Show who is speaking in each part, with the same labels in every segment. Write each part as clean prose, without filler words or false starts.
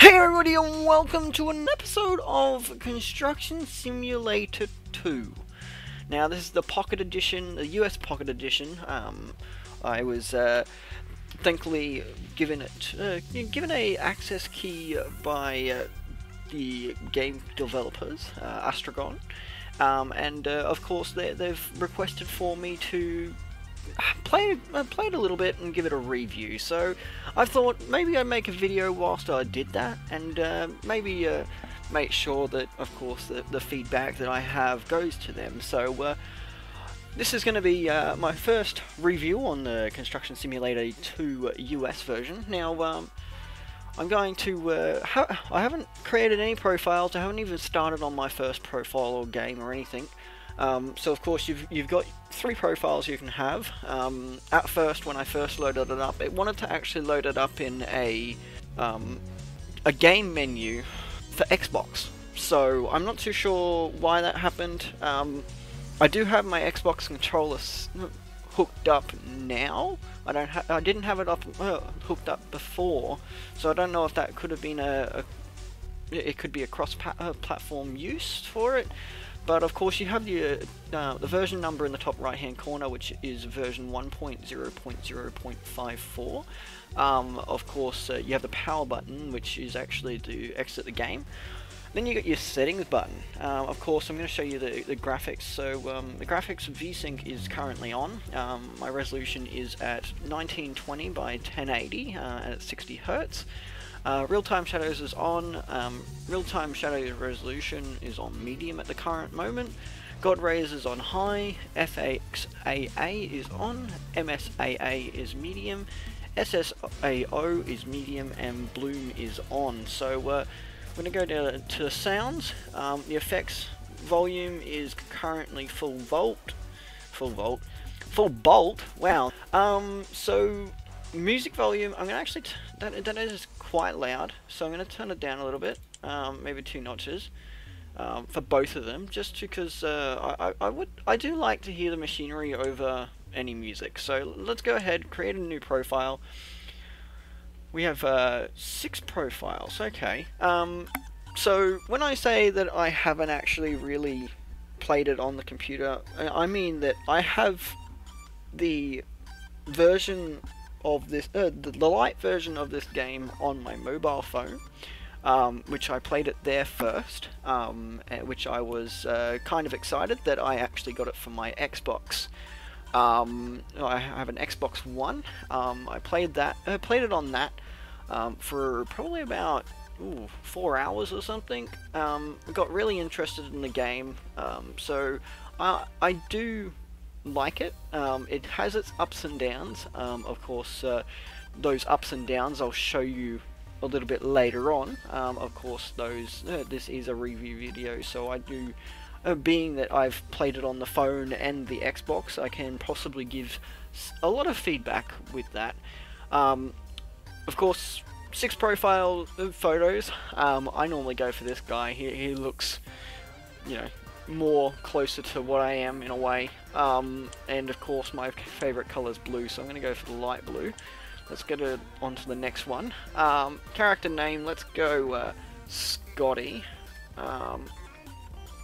Speaker 1: Hey everybody and welcome to an episode of Construction Simulator 2. Now this is the Pocket Edition, the US Pocket Edition. I was thankfully given a access key by the game developers, Astragon, and of course they've requested for me to play it a little bit and give it a review. So I thought maybe I'd make a video whilst I did that, and maybe make sure that, of course, the feedback that I have goes to them. So this is going to be my first review on the Construction Simulator 2 US version. Now I'm going to I haven't created any profiles. I haven't even started on my first profile or game or anything. So of course you've got 3 profiles you can have. At first, when I first loaded it up, it wanted to actually load it up in a game menu for Xbox. So I'm not too sure why that happened. I do have my Xbox controller hooked up now. I didn't have it hooked up before, so I don't know if that could have been it could be a cross-platform use for it. But of course you have the version number in the top right hand corner, which is version 1.0.0.54. Of course you have the power button, which is actually to exit the game. Then you got your settings button. Of course I'm going to show you the graphics. So the graphics VSync is currently on. My resolution is at 1920 by 1080 at 60 Hz. Real-time shadows is on. Real-time shadow resolution is on medium at the current moment. God rays is on high. FXAA is on. MSAA is medium. SSAO is medium, and bloom is on. So we're going to go to sounds. The effects volume is currently full bolt. Wow. So music volume, I'm going to actually that is quite loud, so I'm going to turn it down a little bit, maybe 2 notches, for both of them, just because I do like to hear the machinery over any music. So let's go ahead, create a new profile. We have 6 profiles. Okay. So when I say that I haven't actually really played it on the computer, I mean that I have the version of this, the light version of this game on my mobile phone, which I played it there first, which I was kind of excited that I actually got it for my Xbox. I have an Xbox One. I played it on that for probably about 4 hours or something. Got really interested in the game, so I do like it. It has its ups and downs. Of course, those ups and downs I'll show you a little bit later on. Of course, this is a review video, so I do, being that I've played it on the phone and the Xbox, I can possibly give a lot of feedback with that. Of course, 6 profile photos. I normally go for this guy. He looks, you know, more closer to what I am in a way, and of course my favorite color is blue, so I'm going to go for the light blue. Let's get on to the next one. Character name, let's go Scotty.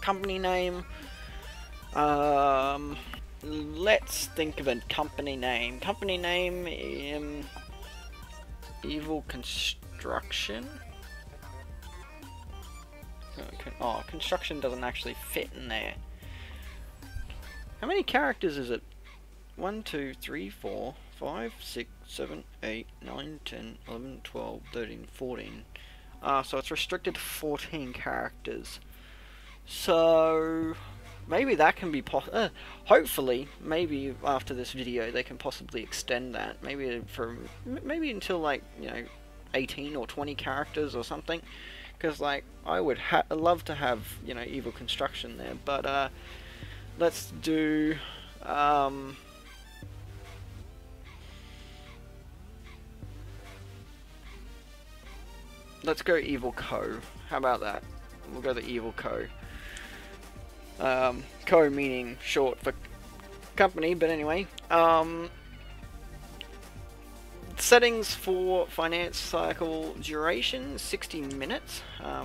Speaker 1: Company name, let's think of a company name. Evil Construction. Okay. Oh, construction doesn't actually fit in there. How many characters is it? 1, 2, 3, 4, 5, 6, 7, 8, 9, 10, 11, 12, 13, 14. So it's restricted to 14 characters. So maybe that can be hopefully, maybe after this video they can possibly extend that. Maybe until, like, you know, 18 or 20 characters or something. Because, like, I would love to have, you know, Evil Construction there, but let's do let's go Evil Co. How about that? We'll go the Evil Co. Co meaning short for company, but anyway. Settings for finance cycle duration, 60 minutes.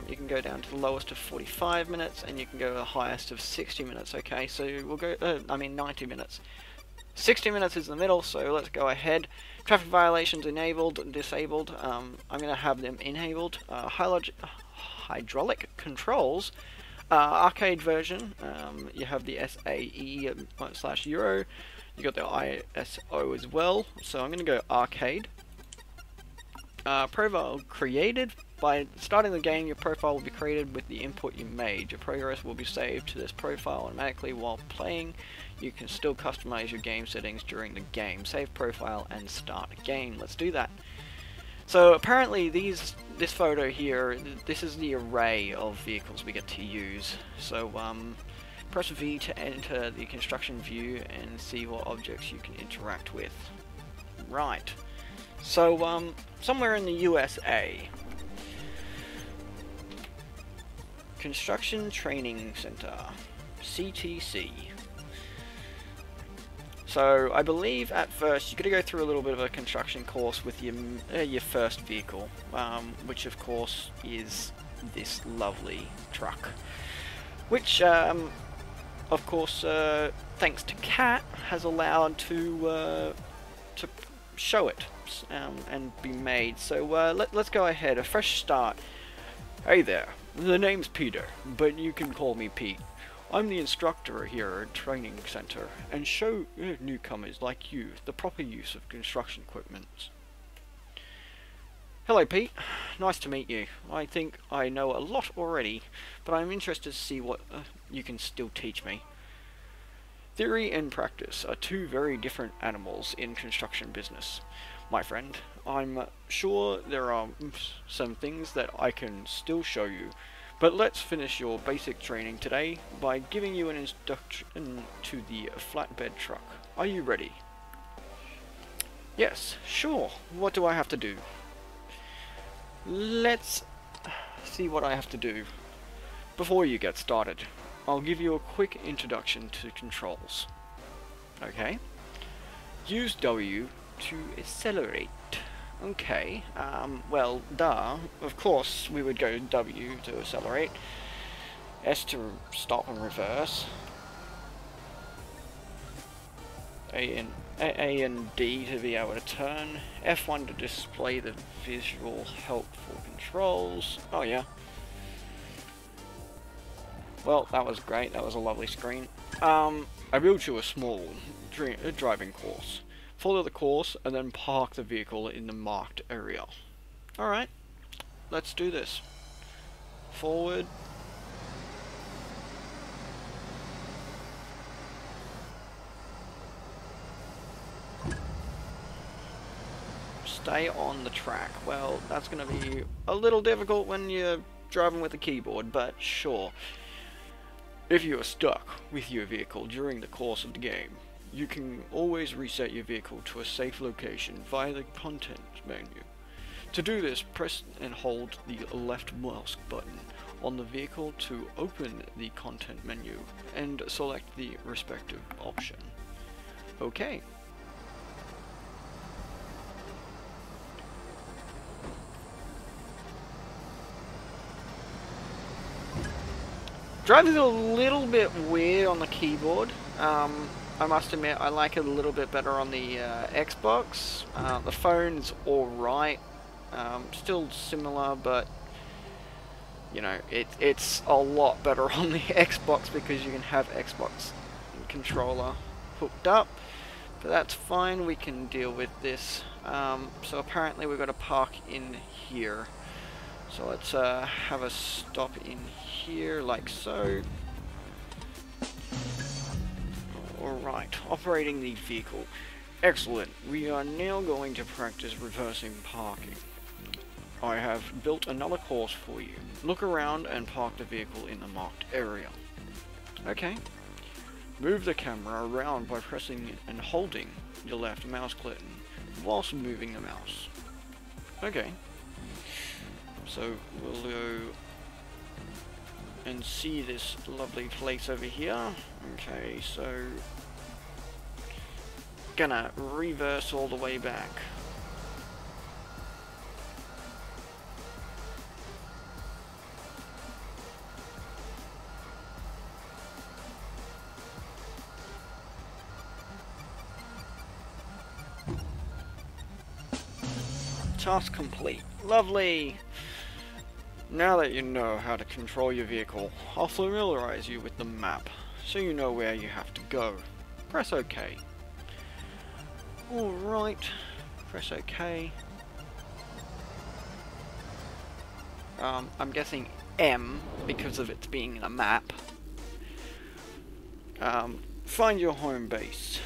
Speaker 1: You can go down to the lowest of 45 minutes, and you can go to the highest of 60 minutes. Okay, so we'll go, 90 minutes. 60 minutes is the middle, so let's go ahead. Traffic violations enabled, disabled. I'm going to have them enabled. Hydraulic controls. Arcade version, you have the SAE/Euro. You got the ISO as well, so I'm going to go arcade. Profile created. By starting the game, your profile will be created with the input you made. Your progress will be saved to this profile automatically while playing. You can still customize your game settings during the game. Save profile and start game. Let's do that. So apparently this photo here, this is the array of vehicles we get to use. So press V to enter the construction view and see what objects you can interact with. Right. So somewhere in the USA. Construction Training Center, CTC. So I believe at first you're going to go through a little bit of a construction course with your first vehicle, which of course is this lovely truck, which of course thanks to Cat has allowed to show it and be made. So let's go ahead, a fresh start. Hey there, the name's Peter, but you can call me Pete. I'm the instructor here at Training Center, and show newcomers like you the proper use of construction equipment. Hello Pete, nice to meet you. I think I know a lot already, but I'm interested to see what you can still teach me. Theory and practice are two very different animals in construction business, my friend. I'm sure there are some things that I can still show you, but let's finish your basic training today by giving you an introduction to the flatbed truck. Are you ready? Yes, sure. What do I have to do? Let's see what I have to do. Before you get started, I'll give you a quick introduction to controls. Okay. Use W to accelerate. Okay, well, duh. Of course we would go W to accelerate. S to stop and reverse. A and D to be able to turn. F1 to display the visual helpful controls. Oh yeah. Well, that was great. That was a lovely screen. I built you a small driving course. Follow the course and then park the vehicle in the marked area. Alright, let's do this. Forward. Stay on the track. Well, that's going to be a little difficult when you're driving with a keyboard, but sure. If you are stuck with your vehicle during the course of the game, you can always reset your vehicle to a safe location via the content menu. To do this, press and hold the left mouse button on the vehicle to open the content menu and select the respective option. Okay. Driving is a little bit weird on the keyboard. I must admit, I like it a little bit better on the Xbox. The phone's alright. Still similar, but you know, it's a lot better on the Xbox because you can have Xbox controller hooked up. But that's fine, we can deal with this. So apparently we've got to park in here. So let's have a stop in here, like so. Alright, operating the vehicle. Excellent. We are now going to practice reversing parking. I have built another course for you. Look around and park the vehicle in the marked area. Okay. Move the camera around by pressing and holding your left mouse click whilst moving the mouse. Okay. So we'll go and see this lovely place over here. Okay, so gonna reverse all the way back. Task complete. Lovely! Now that you know how to control your vehicle, I'll familiarize you with the map, so you know where you have to go. Press OK. Alright, press OK. I'm guessing M, because of it being in a map. Find your home base.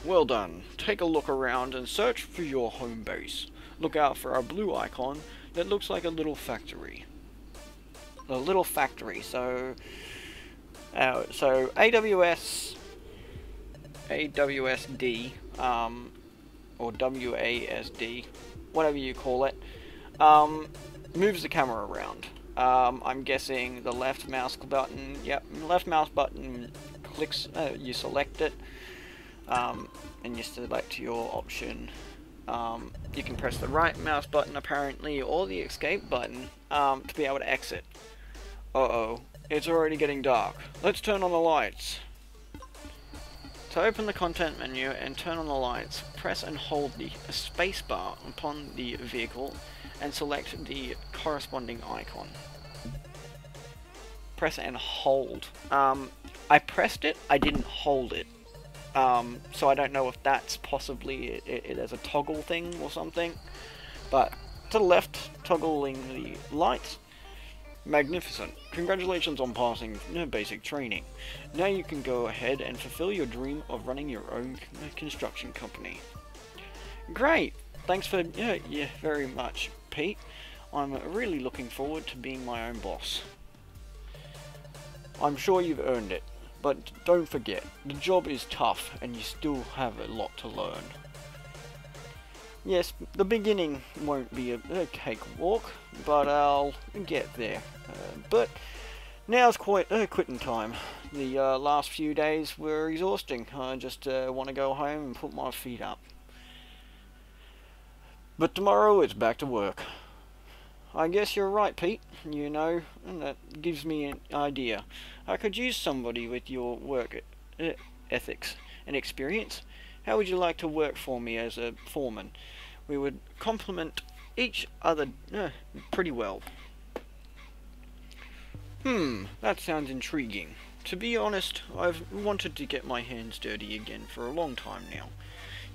Speaker 1: Well done. Take a look around and search for your home base. Look out for a blue icon that looks like a little factory. A little factory, so AWSD, or WASD, whatever you call it, moves the camera around. I'm guessing the left mouse button, left mouse button clicks, you select it, and you select your option. You can press the right mouse button apparently, or the escape button, to be able to exit. Uh-oh, it's already getting dark. Let's turn on the lights. To open the content menu and turn on the lights, press and hold the spacebar upon the vehicle and select the corresponding icon. Press and hold. I pressed it, I didn't hold it. So I don't know if that's possibly it as a toggle thing or something. But to the left, toggling the lights. Magnificent. Congratulations on passing basic training. Now you can go ahead and fulfill your dream of running your own construction company. Great! Thanks for very much, Pete. I'm really looking forward to being my own boss. I'm sure you've earned it, but don't forget, the job is tough and you still have a lot to learn. Yes, the beginning won't be a cakewalk, but I'll get there. But now's quite quitting time. The last few days were exhausting. I just want to go home and put my feet up. But tomorrow it's back to work. I guess you're right, Pete. You know, and that gives me an idea. I could use somebody with your work ethics and experience. How would you like to work for me as a foreman? We would complement each other pretty well. That sounds intriguing. To be honest, I've wanted to get my hands dirty again for a long time now.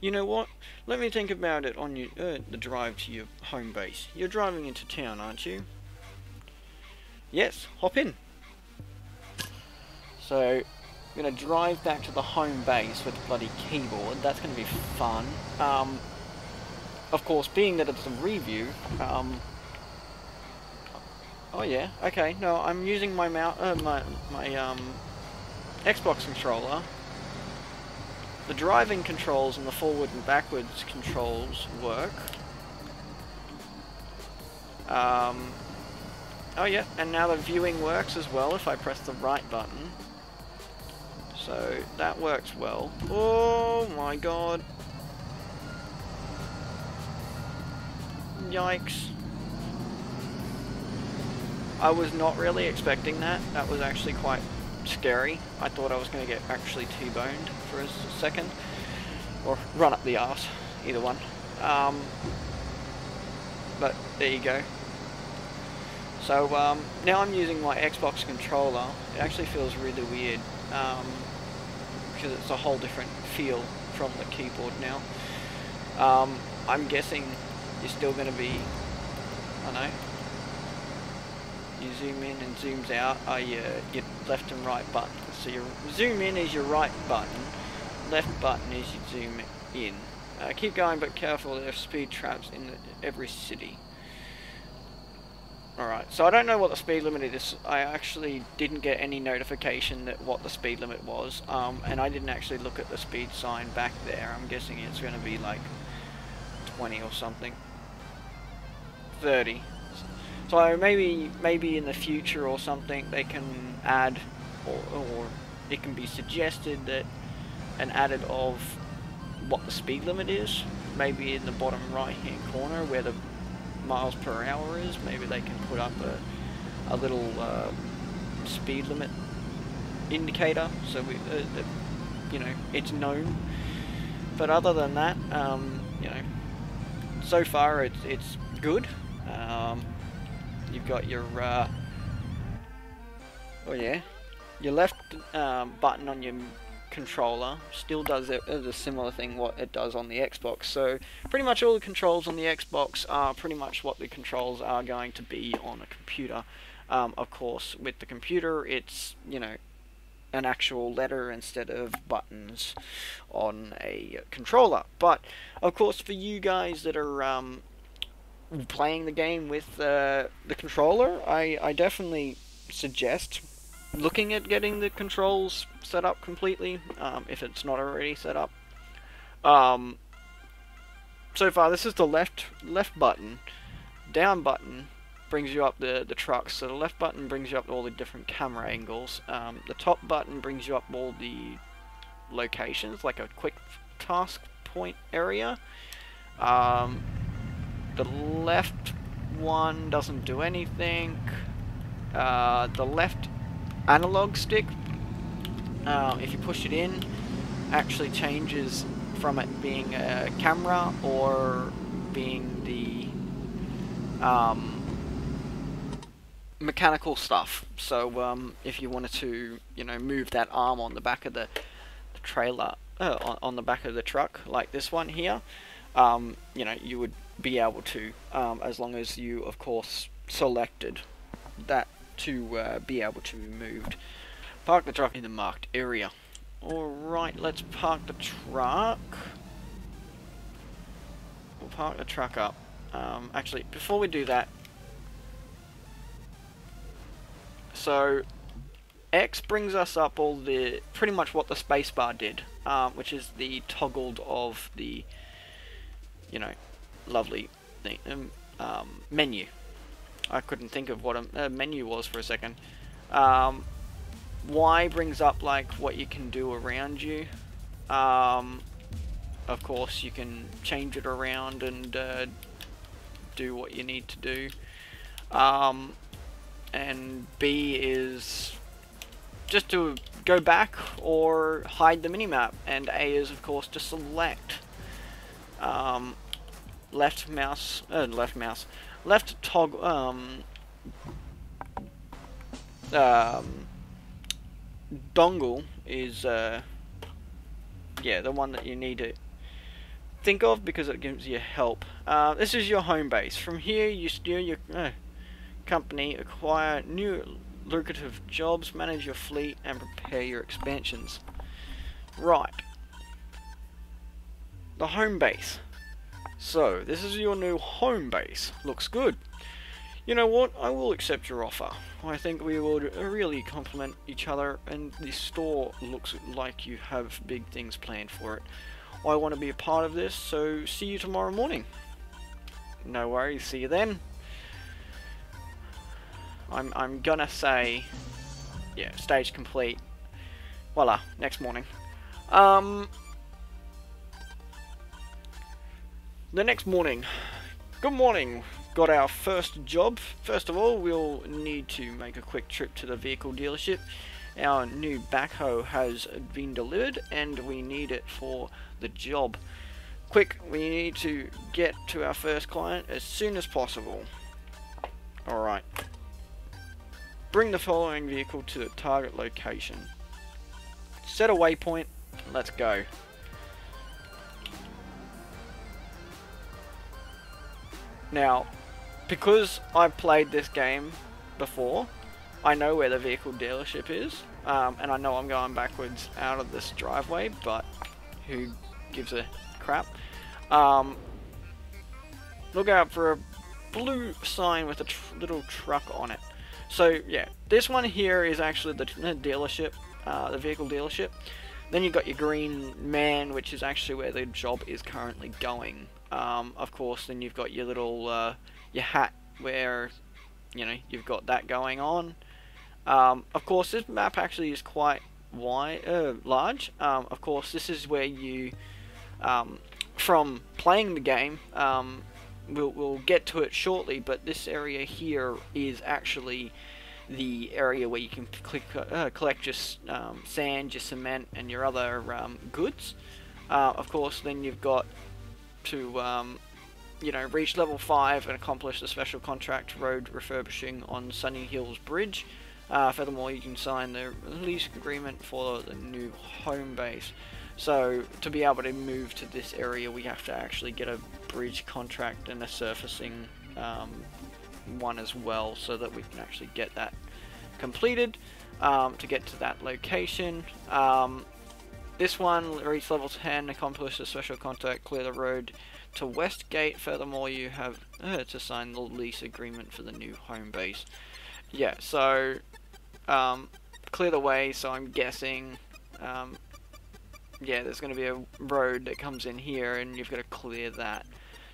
Speaker 1: You know what? Let me think about it on the drive to your home base. You're driving into town, aren't you? Yes, hop in. So, I'm going to drive back to the home base with the bloody keyboard. That's going to be fun. Of course, being that it's a review, oh yeah, okay, no, I'm using my Xbox controller. The driving controls and the forward and backwards controls work. Oh yeah, and now the viewing works as well if I press the right button. So, that works well. Oh my god. Yikes. I was not really expecting that. That was actually quite scary. I thought I was going to get actually T-boned for a second. Or run up the arse. Either one. But there you go. So now I'm using my Xbox controller. It actually feels really weird. Because it's a whole different feel from the keyboard now. I'm guessing you're still going to be, I don't know, you zoom in and zooms out are your left and right buttons. So your zoom in is your right button, left button is your zoom in. Keep going, but careful, there are speed traps in every city. Alright, so I don't know what the speed limit is. I actually didn't get any notification that what the speed limit was, and I didn't actually look at the speed sign back there. I'm guessing it's going to be like 20 or something. 30. So maybe in the future or something they can add, or it can be suggested that an added of what the speed limit is. Maybe in the bottom right hand corner where the miles per hour is, maybe they can put up a little speed limit indicator, so that you know it's known. But other than that, you know, so far it's good. You've got your oh yeah, your left button on your controller still does a similar thing what it does on the Xbox. So pretty much all the controls on the Xbox are pretty much what the controls are going to be on a computer. Of course, with the computer, it's, you know, an actual letter instead of buttons on a controller. But of course, for you guys that are playing the game with the controller, I definitely suggest looking at getting the controls set up completely, if it's not already set up. So far, this is the left button. Down button brings you up the trucks. So the left button brings you up all the different camera angles. The top button brings you up all the locations, like a quick task point area. The left one doesn't do anything. The left analog stick, if you push it in, actually changes from it being a camera or being the mechanical stuff. So if you wanted to, you know, move that arm on the back of the trailer, on the back of the truck, like this one here, you know, you would be able to, as long as you, of course, selected that to be able to be moved. Park the truck in the marked area. Alright, let's park the truck. We'll park the truck up. Actually, before we do that, so X brings us up all the, pretty much what the spacebar did, which is the toggled of the, you know, lovely thing, menu. I couldn't think of what a menu was for a second. Y brings up like what you can do around you. Of course, you can change it around and do what you need to do. And B is just to go back or hide the minimap, and A is, of course, to select. Left toggle, dongle is, yeah, the one that you need to think of because it gives you help. This is your home base. From here, you steer your company, acquire new lucrative jobs, manage your fleet, and prepare your expansions. Right. The home base. So, this is your new home base. Looks good. You know what? I will accept your offer. I think we will really complement each other, and the store looks like you have big things planned for it. I want to be a part of this, so see you tomorrow morning. No worries, see you then. I'm gonna say, yeah, stage complete. Voila, next morning. The next morning. Good morning. Got our first job. First of all, we'll need to make a quick trip to the vehicle dealership. Our new backhoe has been delivered and we need it for the job. Quick, we need to get to our first client as soon as possible. Alright. Bring the following vehicle to the target location. Set a waypoint. Let's go. Now, because I've played this game before, I know where the vehicle dealership is, and I know I'm going backwards out of this driveway, but who gives a crap? Look out for a blue sign with a little truck on it. So yeah, this one here is actually the dealership, the vehicle dealership. Then you've got your green man, which is actually where the job is currently going. Of course, then you've got your little, your hat where, you know, you've got that going on. Of course, this map actually is quite large. Of course, this is where you, from playing the game, we'll get to it shortly, but this area here is actually the area where you can collect your sand, your cement, and your other goods. Of course, then you've got to you know, reach level 5 and accomplish the special contract road refurbishing on Sunny Hills Bridge. Furthermore, you can sign the lease agreement for the new home base. So, to be able to move to this area, we have to actually get a bridge contract and a surfacing one as well, so that we can actually get that completed to get to that location. This one, reach level 10, accomplish the special contract, clear the road to Westgate. Furthermore, you have to sign the lease agreement for the new home base. Yeah, so clear the way, so I'm guessing yeah, there's going to be a road that comes in here and you've got to clear that.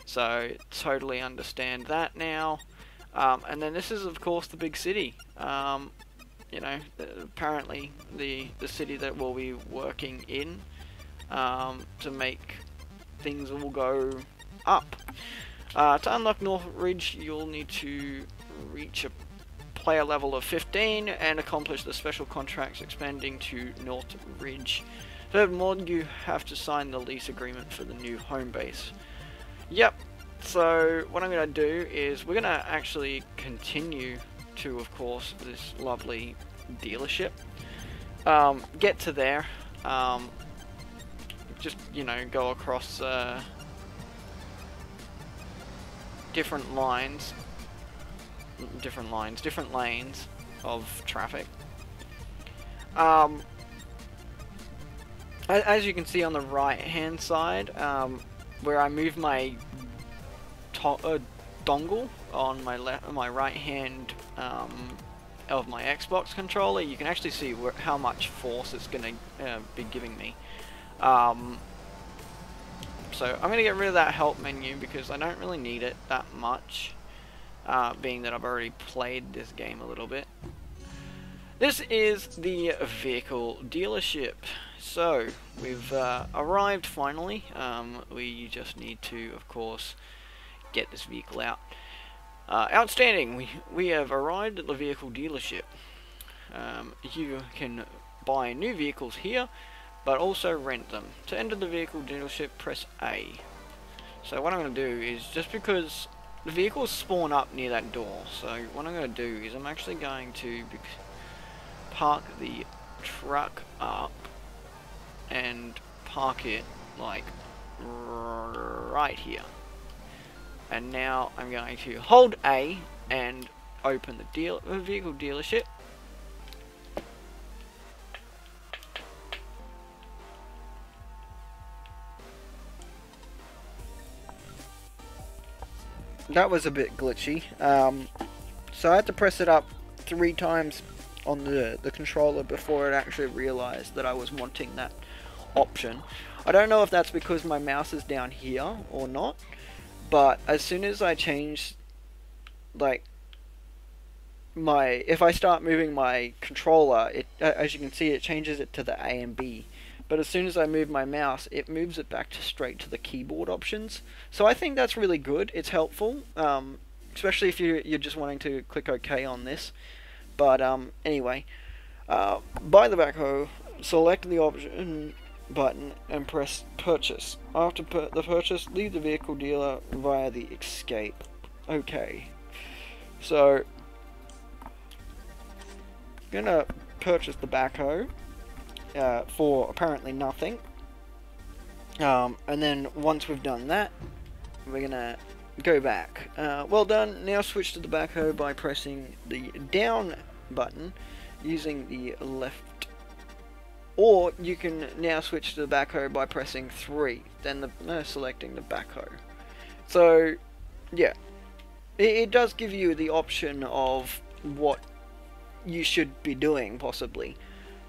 Speaker 1: So totally understand that now. And then this is of course the big city. You know, apparently the city that we'll be working in to make things all go up. To unlock North Ridge, you'll need to reach a player level of 15 and accomplish the special contracts expanding to North Ridge. Furthermore, you have to sign the lease agreement for the new home base. Yep, so what I'm going to do is we're going to actually continue to, of course, this lovely dealership. Get to there. Just, you know, go across different lanes of traffic. As you can see on the right hand side, where I move my dongle on my right hand of my Xbox controller, you can actually see how much force it's going to be giving me. So I'm going to get rid of that help menu because I don't really need it that much, being that I've already played this game a little bit. This is the vehicle dealership. So we've arrived finally. We just need to, of course, get this vehicle out. Outstanding. We have arrived at the vehicle dealership. You can buy new vehicles here, but also rent them. To enter the vehicle dealership, press A. So what I'm going to do is, just because the vehicles spawn up near that door, so what I'm going to do is I'm actually going to park the truck up and park it like right here. And now I'm going to hold A and open the vehicle dealership. That was a bit glitchy. So I had to press it up 3 times on the controller before it actually realized that I was wanting that option. I don't know if that's because my mouse is down here or not, but as soon as I change, like, if I start moving my controller, as you can see, it changes it to the A and B. But as soon as I move my mouse, it moves it back straight to the keyboard options. So I think that's really good. It's helpful, especially if you're just wanting to click OK on this. But anyway, buy the backhoe, select the option button and press purchase. After the purchase, leave the vehicle dealer via the escape. Okay, so I'm gonna purchase the backhoe for apparently nothing, and then once we've done that, we're gonna go back. Well done. Now switch to the backhoe by pressing the down button using the left, or you can now switch to the backhoe by pressing 3, then selecting the backhoe. So yeah, it does give you the option of what you should be doing possibly.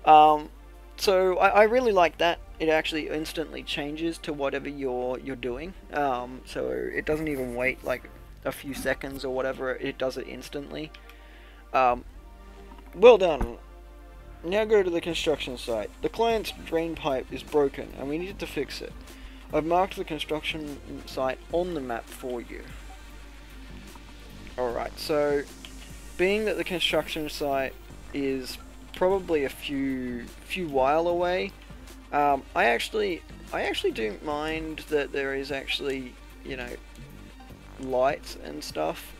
Speaker 1: So I really like that. It actually instantly changes to whatever you're doing. So it doesn't even wait like a few seconds or whatever. It does it instantly. Well done. Now go to the construction site. The client's drain pipe is broken and we need to fix it. I've marked the construction site on the map for you. Alright, so being that the construction site is probably a few while away, I actually don't mind that there is actually, you know, lights and stuff.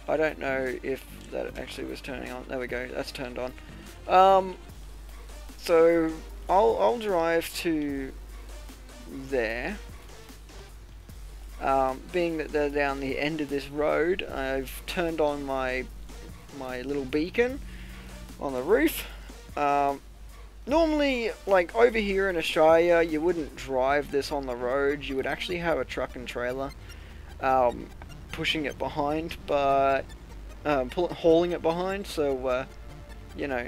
Speaker 1: I don't know if that actually was turning on. There we go, that's turned on. So I'll drive to there. Being that they're down the end of this road, I've turned on my little beacon on the roof. Normally, like over here in Australia, you wouldn't drive this on the road. You would actually have a truck and trailer pushing it behind, but hauling it behind. So you know,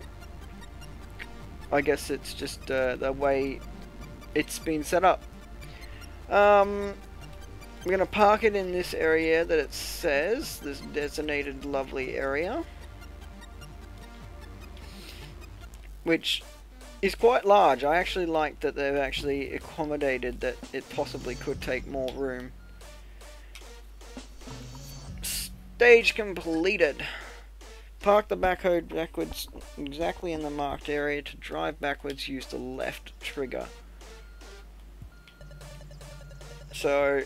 Speaker 1: I guess it's just the way it's been set up. I'm going to park it in this area that it says, this designated lovely area, which is quite large. I actually like that they've actually accommodated that it possibly could take more room. Stage completed. Park the backhoe backwards exactly in the marked area. To drive backwards, use the left trigger. So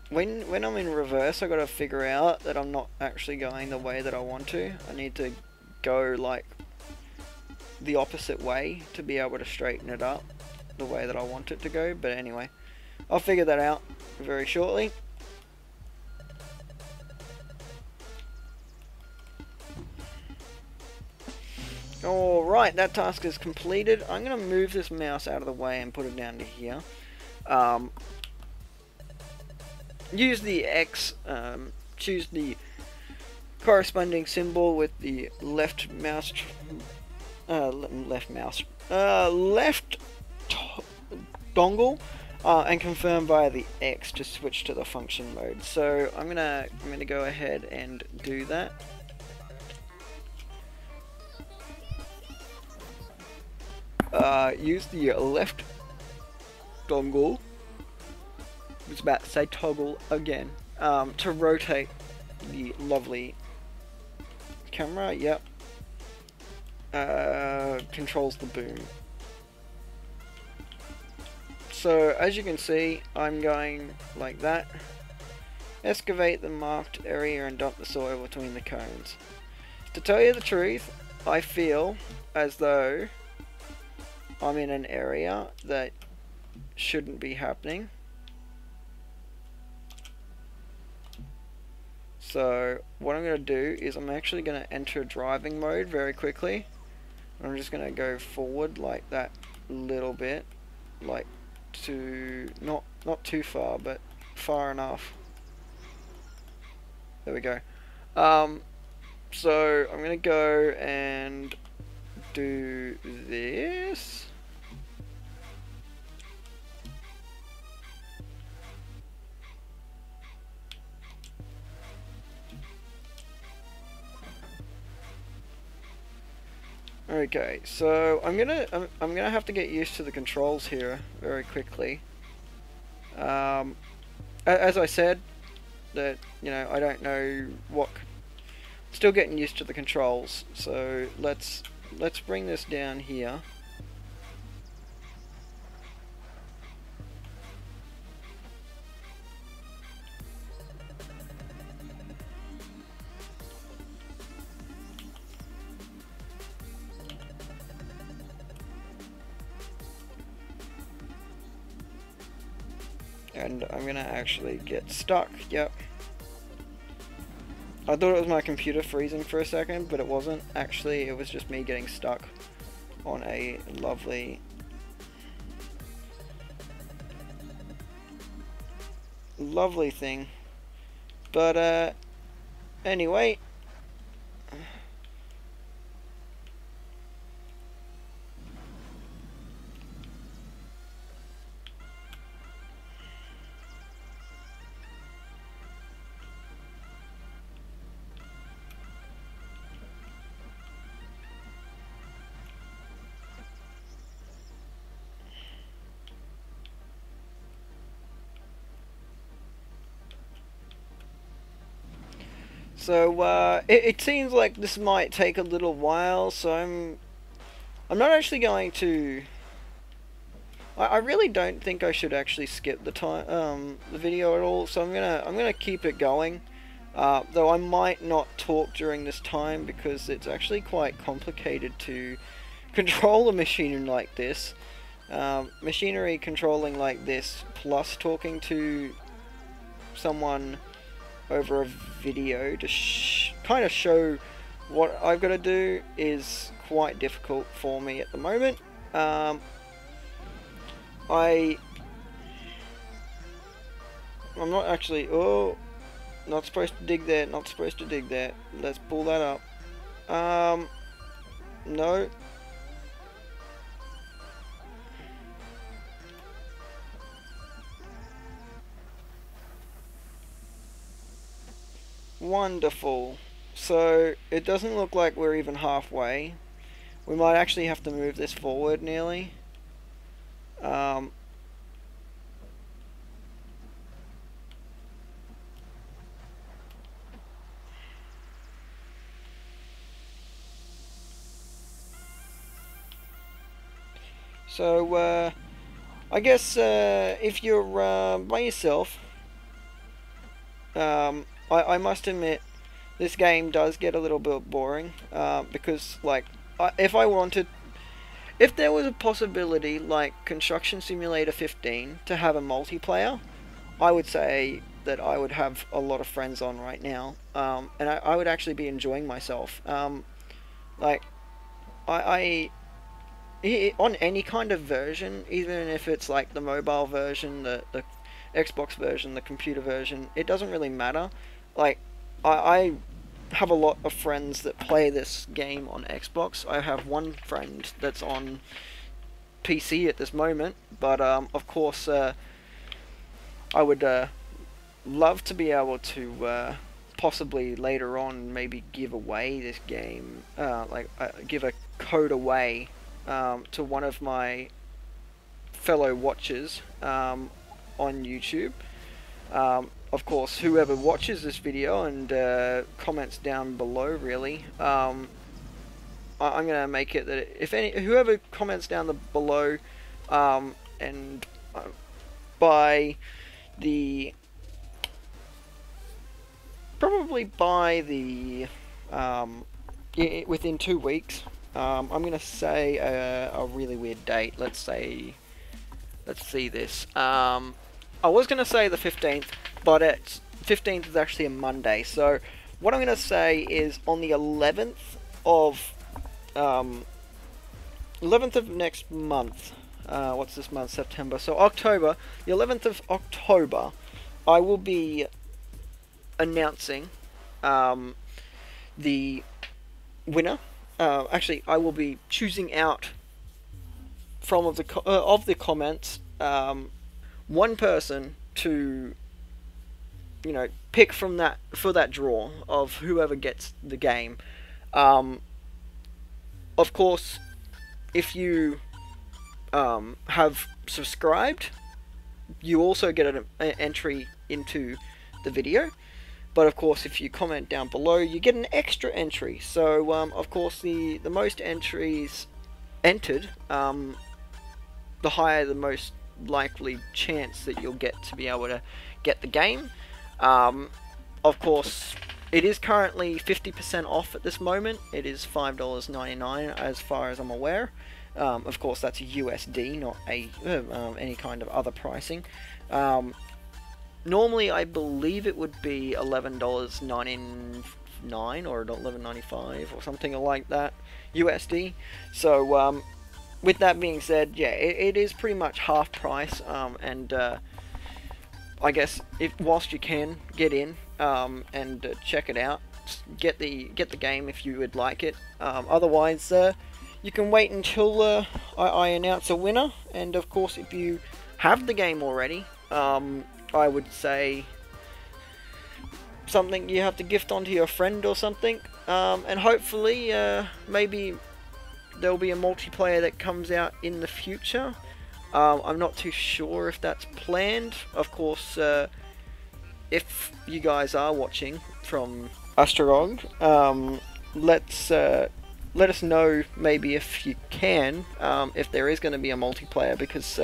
Speaker 1: when I'm in reverse, I gotta figure out that I'm not actually going the way that I want to. I need to go like the opposite way to be able to straighten it up the way that I want it to go. But anyway, I'll figure that out very shortly. Alright, that task is completed. I'm going to move this mouse out of the way and put it down to here. Use the X, choose the corresponding symbol with the left dongle, and confirm via the X to switch to the function mode. So I'm gonna go ahead and do that. Use the left dongle. I was about to say toggle again. To rotate the lovely camera. Yep. Controls the boom. So as you can see, I'm going like that. Excavate the marked area and dump the soil between the cones. To tell you the truth, I feel as though I'm in an area that shouldn't be happening. So what I'm going to do is I'm actually going to enter driving mode very quickly. I'm just going to go forward like that little bit, like to not too far, but far enough. There we go. So I'm going to go and do this. Okay, so I'm gonna have to get used to the controls here very quickly. As I said, that I don't know what. Still getting used to the controls. So let's bring this down here. And I'm gonna actually get stuck. Yep. I thought it was my computer freezing for a second, but it wasn't. Actually, it was just me getting stuck on a lovely thing. But anyway, so it seems like this might take a little while, so I'm not actually going to I really don't think I should actually skip the video at all, so I'm gonna keep it going. Though I might not talk during this time because it's actually quite complicated to control a machinery like this. Machinery controlling like this plus talking to someone over a video to kind of show what I've got to do is quite difficult for me at the moment. I'm not actually... Oh, not supposed to dig there, not supposed to dig there. Let's pull that up. No. Wonderful. So, it doesn't look like we're even halfway. We might actually have to move this forward nearly. So, I guess if you're by yourself, I must admit, this game does get a little bit boring, because, like, if there was a possibility, like Construction Simulator 15, to have a multiplayer, I would say that I would have a lot of friends on right now, and I would actually be enjoying myself. Like, on any kind of version, even if it's like the mobile version, the Xbox version, the computer version, it doesn't really matter. Like, I have a lot of friends that play this game on Xbox. I have one friend that's on PC at this moment, but of course I would love to be able to possibly later on maybe give away this game, give a code away to one of my fellow watchers on YouTube. Of course, whoever watches this video and comments down below, really, I'm gonna make it that if whoever comments down below, and probably by the within 2 weeks, I'm gonna say a really weird date. Let's see this. I was gonna say the 15th, but 15th is actually a Monday. So what I'm gonna say is on the 11th of 11th of next month. What's this month? September. So October. The 11th of October, I will be announcing the winner. Actually, I will be choosing out from of the comments one person to, you know, pick from that for that draw of whoever gets the game. Of course, if you have subscribed, you also get an entry into the video. But of course, if you comment down below, you get an extra entry. So, of course, the most entries entered, the higher the most likely chance that you'll get to be able to get the game. Of course, it is currently 50% off at this moment. It is $5.99 as far as I'm aware. Of course, that's USD, not any kind of other pricing. Normally, I believe it would be $11.99 or $11.95 or something like that USD. So, with that being said, yeah, it is pretty much half price. And I guess whilst you can get in and check it out, get the game if you would like it. Otherwise, you can wait until I announce a winner. And of course, if you have the game already, I would say something you have to gift onto your friend or something, and hopefully maybe there'll be a multiplayer that comes out in the future. I'm not too sure if that's planned. Of course, if you guys are watching from Astrog, let's let us know maybe if you can, if there is going to be a multiplayer, because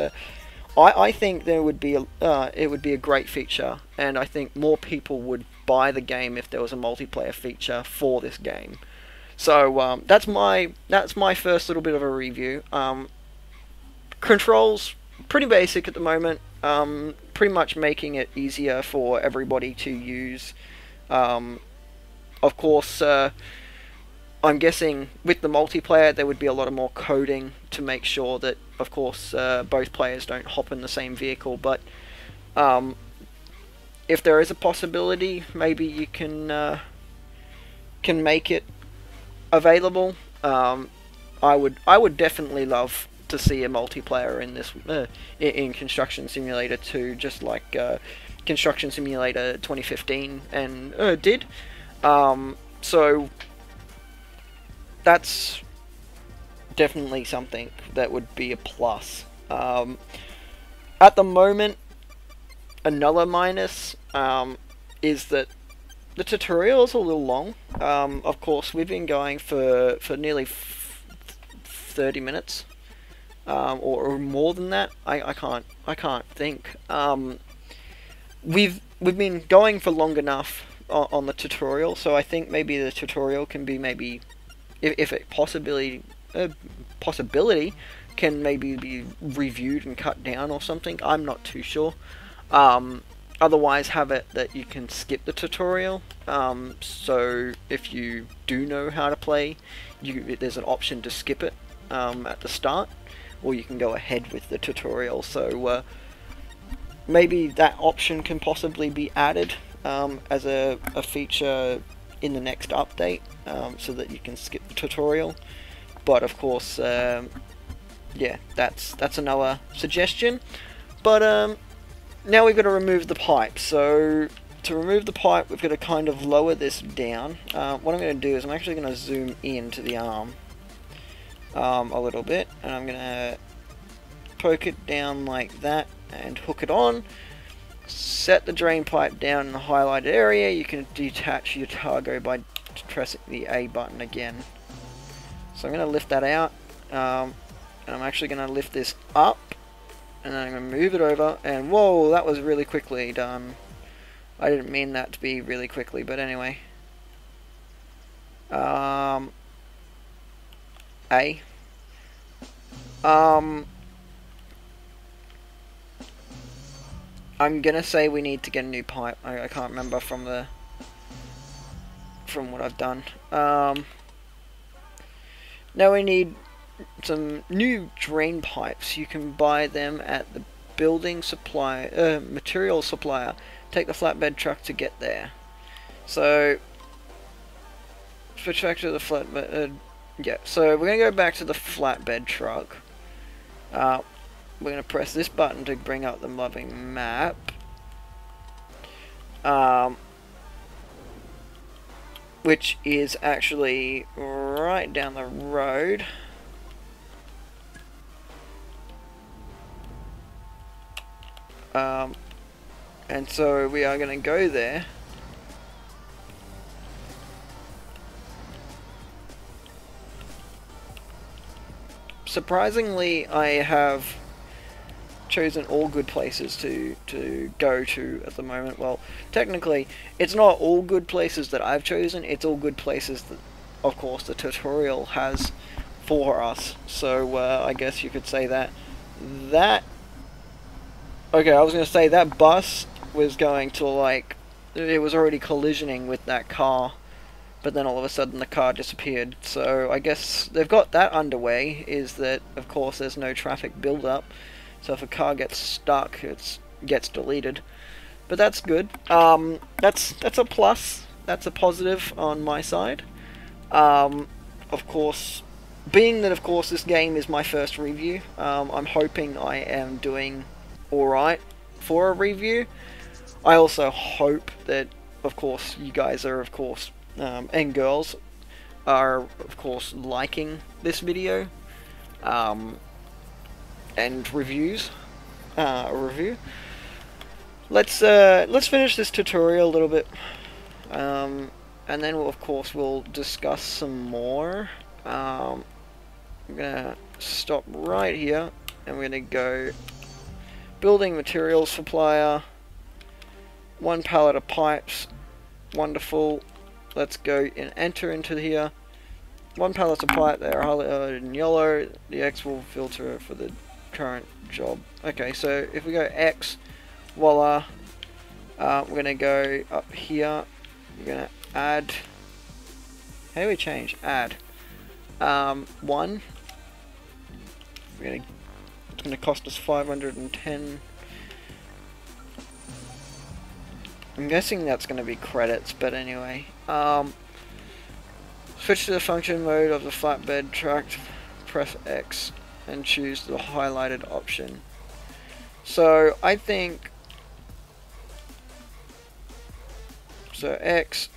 Speaker 1: I think there would be it would be a great feature, and I think more people would buy the game if there was a multiplayer feature for this game. So that's my first little bit of a review. Controls pretty basic at the moment. Pretty much making it easier for everybody to use. Of course, I'm guessing with the multiplayer there would be a lot of more coding to make sure that, of course, both players don't hop in the same vehicle. But if there is a possibility, maybe you can make it available. I would definitely love to see a multiplayer in this in Construction Simulator 2, just like Construction Simulator 2015 and did. So that's definitely something that would be a plus. At the moment, another minus is that the tutorial is a little long. Of course, we've been going for nearly 30 minutes, or more than that. I can't think. We've been going for long enough on the tutorial, so I think maybe the tutorial can be maybe, if it possibility can maybe be reviewed and cut down or something. I'm not too sure. Otherwise, have it that you can skip the tutorial. So if you do know how to play, there's an option to skip it at the start, or you can go ahead with the tutorial. So maybe that option can possibly be added as a feature in the next update, so that you can skip the tutorial. But of course, yeah, that's another suggestion. But now we've got to remove the pipe. So to remove the pipe, we've got to kind of lower this down. What I'm going to do is I'm actually going to zoom in to the arm a little bit, and I'm going to poke it down like that and hook it on. Set the drain pipe down in the highlighted area. You can detach your cargo by pressing the A button again. So I'm going to lift that out, and I'm actually going to lift this up, and then I'm going to move it over, and whoa, that was really quickly done. I didn't mean that to be really quickly, but anyway. A. I'm gonna say we need to get a new pipe. I can't remember from what I've done. Now we need some new drain pipes. You can buy them at the building supply material supplier. Take the flatbed truck to get there. So switch back to the flatbed. Yeah. So we're gonna go back to the flatbed truck. We're going to press this button to bring up the moving map. Which is actually right down the road. And so we are going to go there. Surprisingly, I have chosen all good places to go to at the moment. Well, technically, it's not all good places that I've chosen, it's all good places that, of course, the tutorial has for us. So, I guess you could say that. Okay, I was going to say that bus was going to, like, it was already collisioning with that car, but then all of a sudden the car disappeared. So, I guess they've got that underway, is that, of course, there's no traffic build-up. So if a car gets stuck, it gets deleted. But that's good. That's a plus. That's a positive on my side. Of course, being that of course this game is my first review, I'm hoping I am doing alright for a review. I also hope that, of course, you guys are, of course, and girls are, of course, liking this video. And reviews, a review. Let's finish this tutorial a little bit, and then we'll, of course, we'll discuss some more I'm gonna stop right here, and we're gonna go building materials supplier, 1 pallet of pipes, wonderful. Let's go and enter into here. 1 pallet of pipe, they are highlighted in yellow. The X will filter for the current job. Okay, so if we go X, voila, we're gonna go up here. We're gonna add. How do we change? Add. 1. It's gonna cost us 510. I'm guessing that's gonna be credits, but anyway. Switch to the function mode of the flatbed track. Press X and choose the highlighted option. So I think. So X,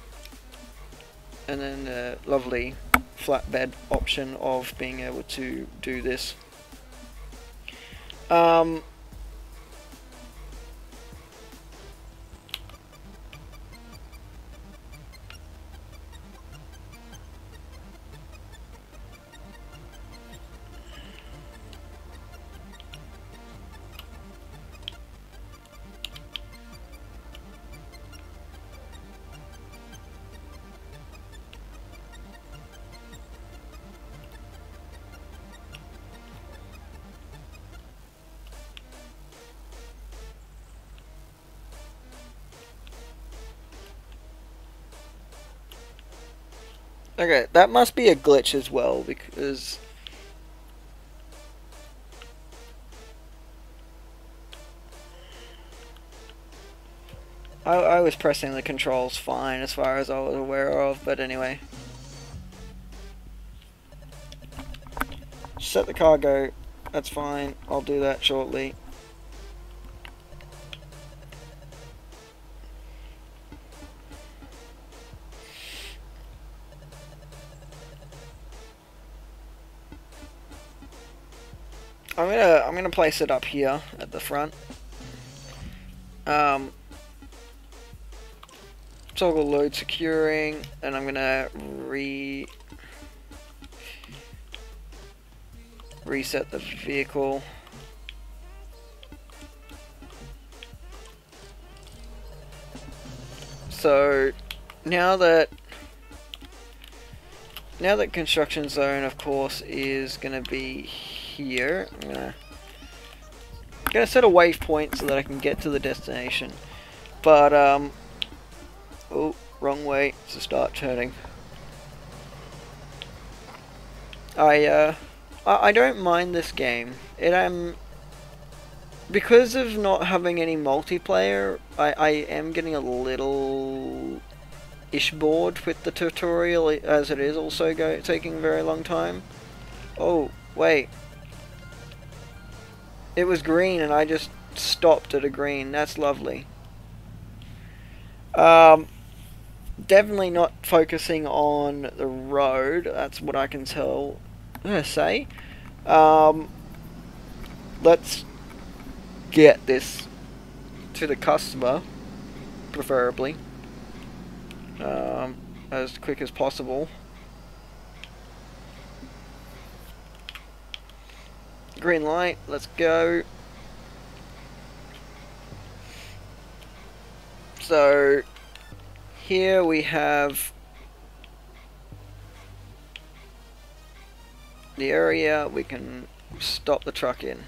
Speaker 1: and then the lovely flatbed option of being able to do this. Okay, that must be a glitch as well, because I was pressing the controls fine as far as I was aware of, but anyway. Set the cargo, that's fine, I'll do that shortly. I'm gonna place it up here at the front. Toggle load securing, and I'm gonna reset the vehicle. So now that construction zone, of course, is gonna be here. I'm gonna set a waypoint so that I can get to the destination. But oh, wrong way to start turning. I don't mind this game. Because of not having any multiplayer, I am getting a little ish bored with the tutorial, as it is also taking a very long time. Oh, wait. It was green and I just stopped at a green. That's lovely. Definitely not focusing on the road. That's what I can say. Let's get this to the customer, preferably, as quick as possible. Green light, let's go. So here we have the area we can stop the truck in.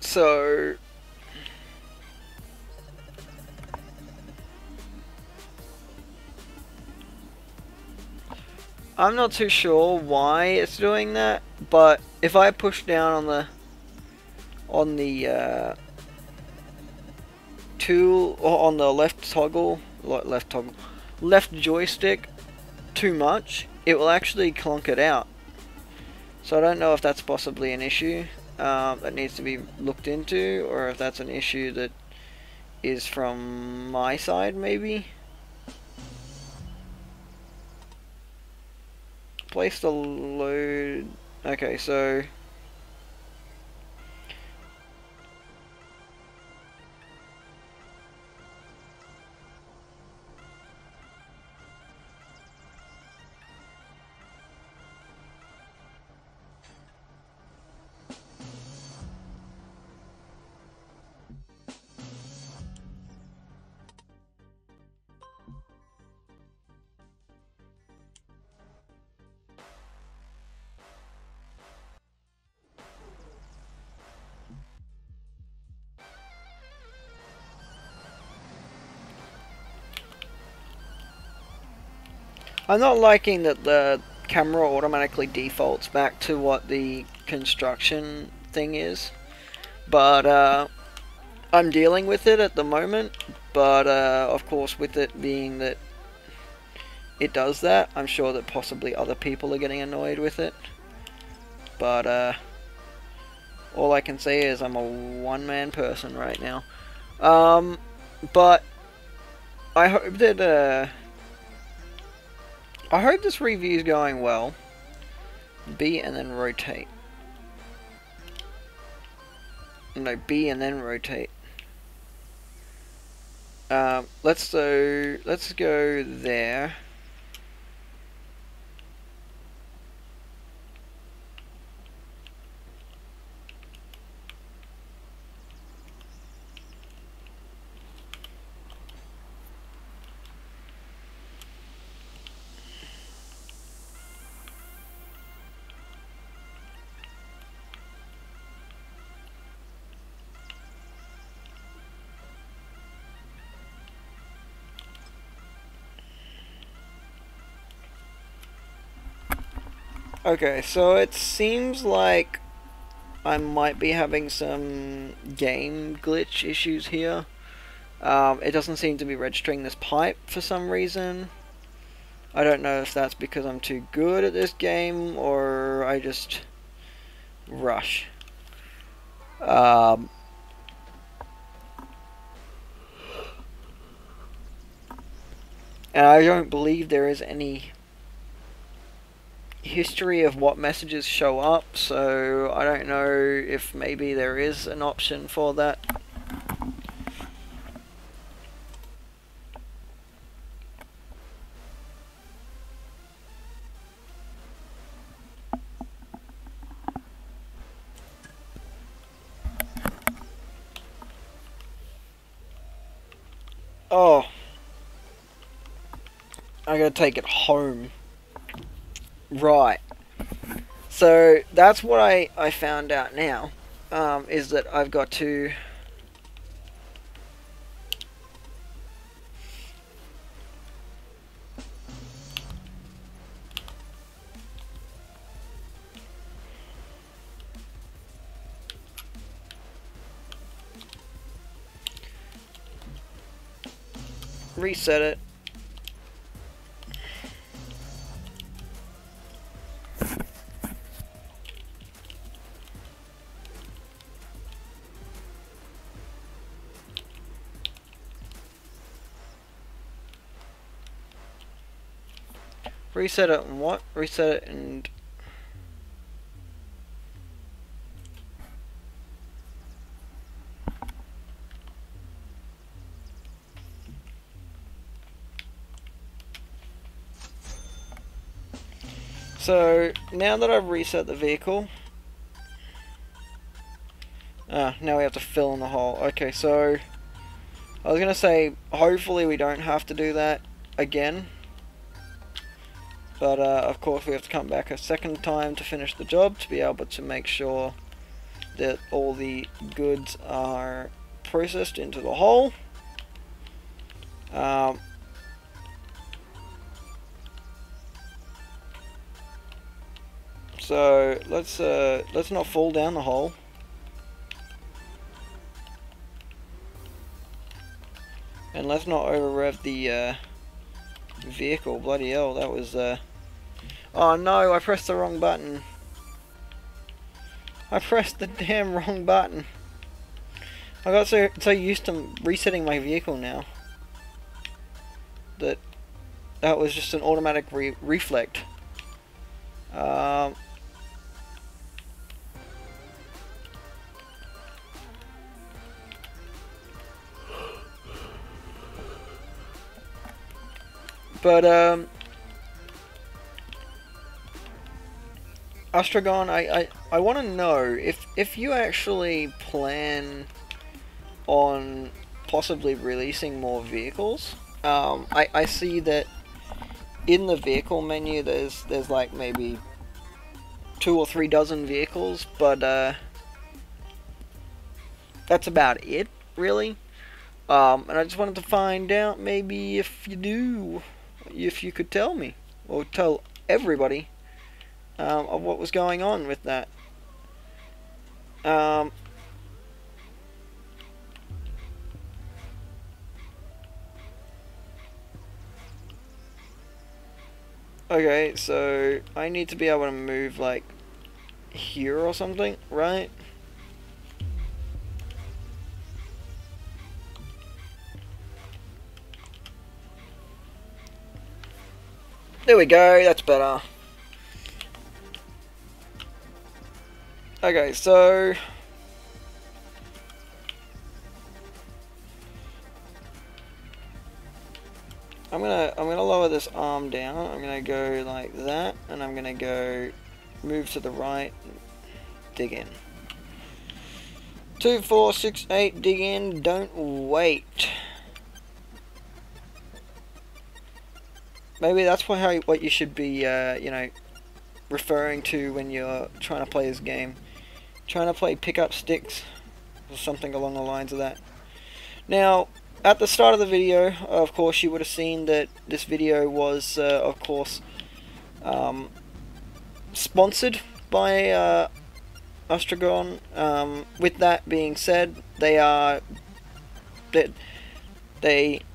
Speaker 1: So I'm not too sure why it's doing that, but if I push down on the tool, or on the left joystick too much, it will actually clunk it out. So I don't know if that's possibly an issue that needs to be looked into, or if that's an issue that is from my side, maybe. place the load. Okay, so I'm not liking that the camera automatically defaults back to what the construction thing is, but I'm dealing with it at the moment. But of course, with it being that it does that, I'm sure that possibly other people are getting annoyed with it. But all I can say is I'm a one-man person right now. But I hope that I hope this review is going well. B and then rotate. No, B and then rotate. Let's go there. Okay, so it seems like I might be having some game glitch issues here. It doesn't seem to be registering this pipe for some reason. I don't know if that's because I'm too good at this game or I just rush. And I don't believe there is any history of what messages show up, so I don't know if maybe there is an option for that. Oh, I gotta take it home. Right. So that's what I found out now, is that I've got to reset it. Reset it and what? Reset it and... So, now that I've reset the vehicle... now we have to fill in the hole. Okay, so... I was gonna say, hopefully we don't have to do that again. But, of course, we have to come back a second time to finish the job to be able to make sure that all the goods are processed into the hole. So, let's not fall down the hole. And let's not over-rev the, vehicle. Bloody hell, that was, Oh no, I pressed the wrong button. I pressed the damn wrong button. I got so used to resetting my vehicle now that was just an automatic reflect. Um, but Astragon, I want to know if you actually plan on possibly releasing more vehicles. I see that in the vehicle menu there's like maybe 2 or 3 dozen vehicles, but that's about it, really. And I just wanted to find out maybe if you do, if you could tell me, or tell everybody, of what was going on with that. Um, okay, so I need to be able to move like here or something, right? There we go, that's better. Okay, so I'm gonna lower this arm down. I'm gonna go like that, and I'm gonna go move to the right, dig in. 2, 4, 6, 8, dig in, don't wait. Maybe that's what you should be, you know, referring to when you're trying to play this game. Trying to play pick up sticks, or something along the lines of that. Now, at the start of the video, of course, you would have seen that this video was, of course, sponsored by Astragon. With that being said, they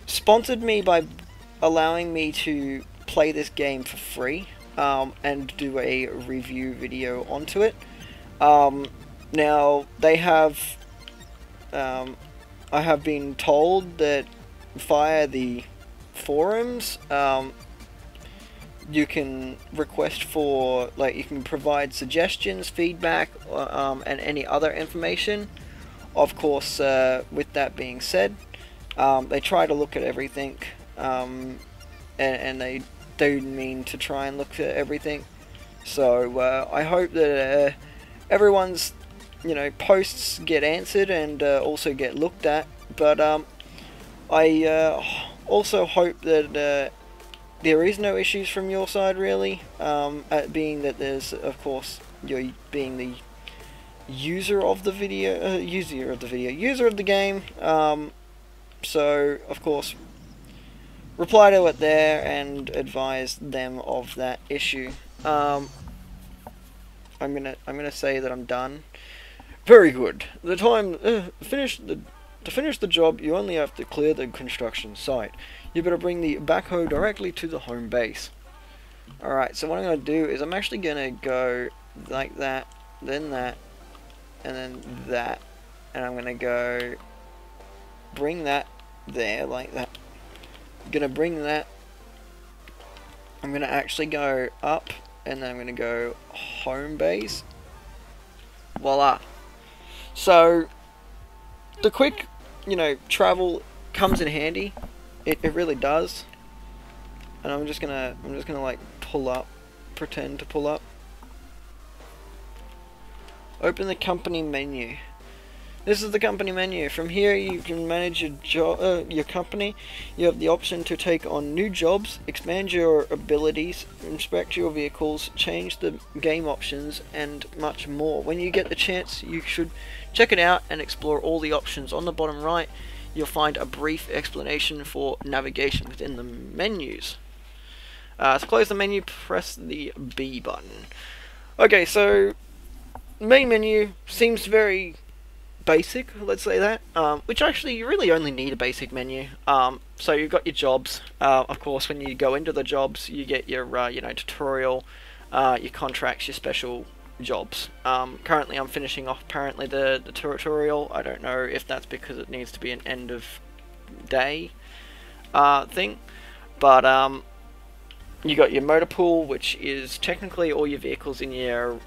Speaker 1: sponsored me by allowing me to play this game for free, and do a review video onto it. Now they have, I have been told that via the forums, you can request for, like, you can provide suggestions, feedback, and any other information. Of course, with that being said, they try to look at everything, and they do mean to try and look at everything. So I hope that everyone's, you know, posts get answered and also get looked at. But I also hope that there is no issues from your side, really, being that there's, of course, you're being the user of the video, user of the game. So of course, reply to it there and advise them of that issue. I'm gonna say that I'm done. Very good. The time to finish the job, you only have to clear the construction site. You better bring the backhoe directly to the home base. Alright, so what I'm gonna do is I'm actually gonna go like that, then that, and then that, and I'm gonna go bring that there like that. I'm gonna bring that. I'm gonna actually go up, and then I'm gonna go home base. Voila. So the quick, you know, travel comes in handy. It really does. And I'm just gonna like pull up, pretend to pull up. Open the company menu. This is the company menu. From here you can manage your company. You have the option to take on new jobs, expand your abilities, inspect your vehicles, change the game options, and much more. When you get the chance, you should check it out and explore all the options. On the bottom right, you'll find a brief explanation for navigation within the menus. To close the menu, press the B button. Okay, so main menu seems very basic, let's say that, which actually you really only need a basic menu. So you've got your jobs. Of course, when you go into the jobs, you get your you know, tutorial, your contracts, your special jobs. Currently I'm finishing off apparently the tutorial. I don't know if that's because it needs to be an end of day thing, but You got your motor pool, which is technically all your vehicles in your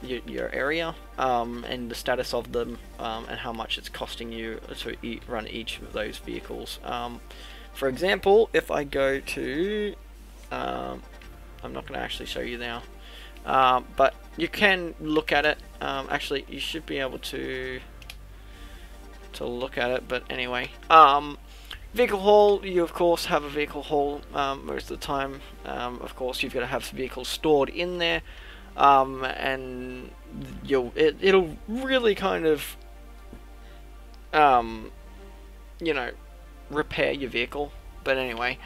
Speaker 1: area, and the status of them, and how much it's costing you to run each of those vehicles. For example, if I go to, I'm not going to actually show you now, but you can look at it. Actually, you should be able to look at it. But anyway, vehicle haul, you of course have a vehicle haul most of the time. Of course, you've got to have vehicles stored in there, and it'll really kind of you know, repair your vehicle. But anyway,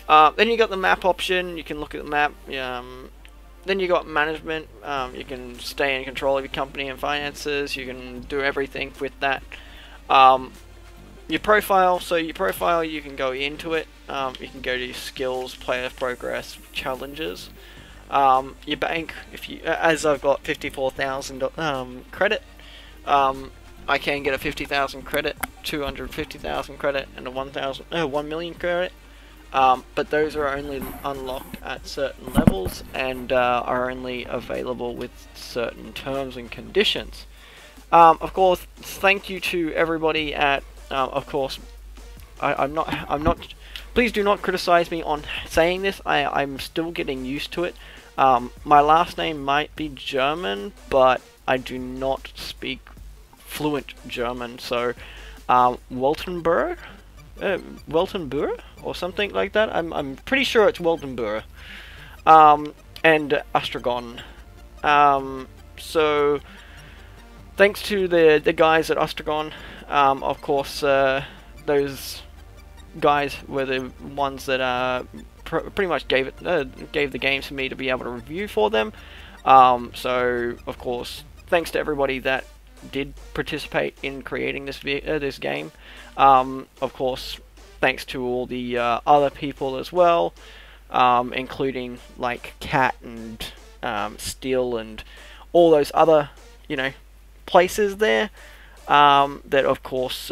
Speaker 1: then you got the map option. You can look at the map. Then you got management. You can stay in control of your company and finances. You can do everything with that. Your profile, so your profile, you can go into it. You can go to your skills, player progress, challenges. Your bank, if you, as I've got 54,000 credit, I can get a 50,000 credit, 250,000 credit, and a 1 million credit. But those are only unlocked at certain levels and are only available with certain terms and conditions. Of course, thank you to everybody at. Of course, I'm not. Please do not criticize me on saying this. I'm still getting used to it. My last name might be German, but I do not speak fluent German. So, Weltenburg, or something like that. I'm pretty sure it's Weltenburg. And Astragon. So, thanks to the guys at Astragon. Of course, those guys were the ones that pretty much gave the games for me to be able to review for them. So, of course, thanks to everybody that did participate in creating this game. Of course, thanks to all the other people as well, including like Cat and Steel and all those other, places there. That of course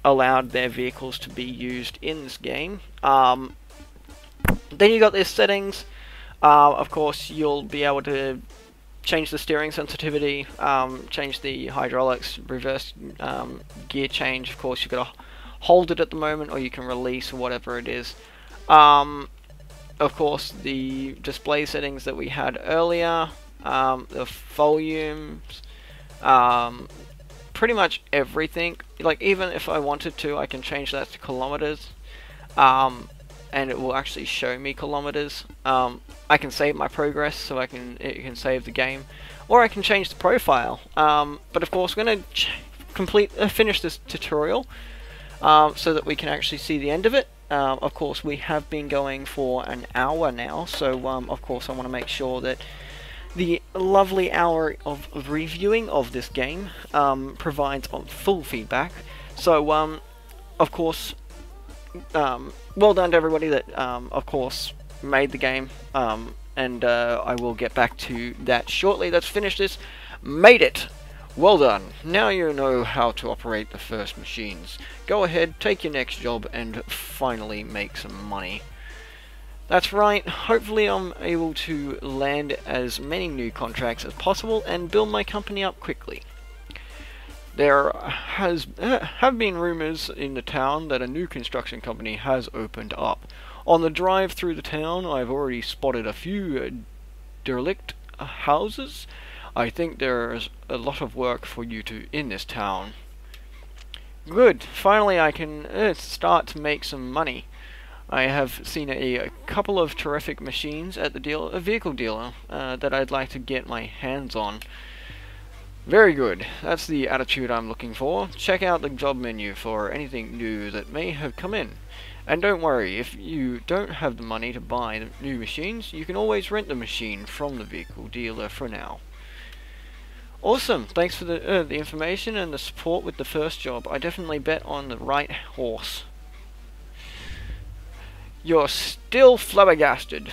Speaker 1: allowed their vehicles to be used in this game. Then you got their settings. Of course, you'll be able to change the steering sensitivity, change the hydraulics, reverse gear change. Of course, you've got to hold it at the moment, or you can release, or whatever it is. Of course, the display settings that we had earlier, the volumes, pretty much everything. Like, even if I wanted to, I can change that to kilometers, and it will actually show me kilometers. I can save my progress, so it can save the game, or I can change the profile. But of course, we're going to finish this tutorial so that we can actually see the end of it. Of course, we have been going for an hour now, so of course I want to make sure that the lovely hour of reviewing of this game provides full feedback. So, of course, well done to everybody that, of course, made the game, and I will get back to that shortly. Let's finish this. Made it! Well done. Now you know how to operate the first machines. Go ahead, take your next job, and finally make some money. That's right, hopefully I'm able to land as many new contracts as possible and build my company up quickly. There have been rumors in the town that a new construction company has opened up. On the drive through the town, I've already spotted a few derelict houses. I think there's a lot of work for you in this town. Good, finally I can start to make some money. I have seen a couple of terrific machines at the vehicle dealer that I'd like to get my hands on. Very good. That's the attitude I'm looking for. Check out the job menu for anything new that may have come in. And don't worry, if you don't have the money to buy the new machines, you can always rent the machine from the vehicle dealer for now. Awesome. Thanks for the information and the support with the first job. I definitely bet on the right horse. You're still flabbergasted.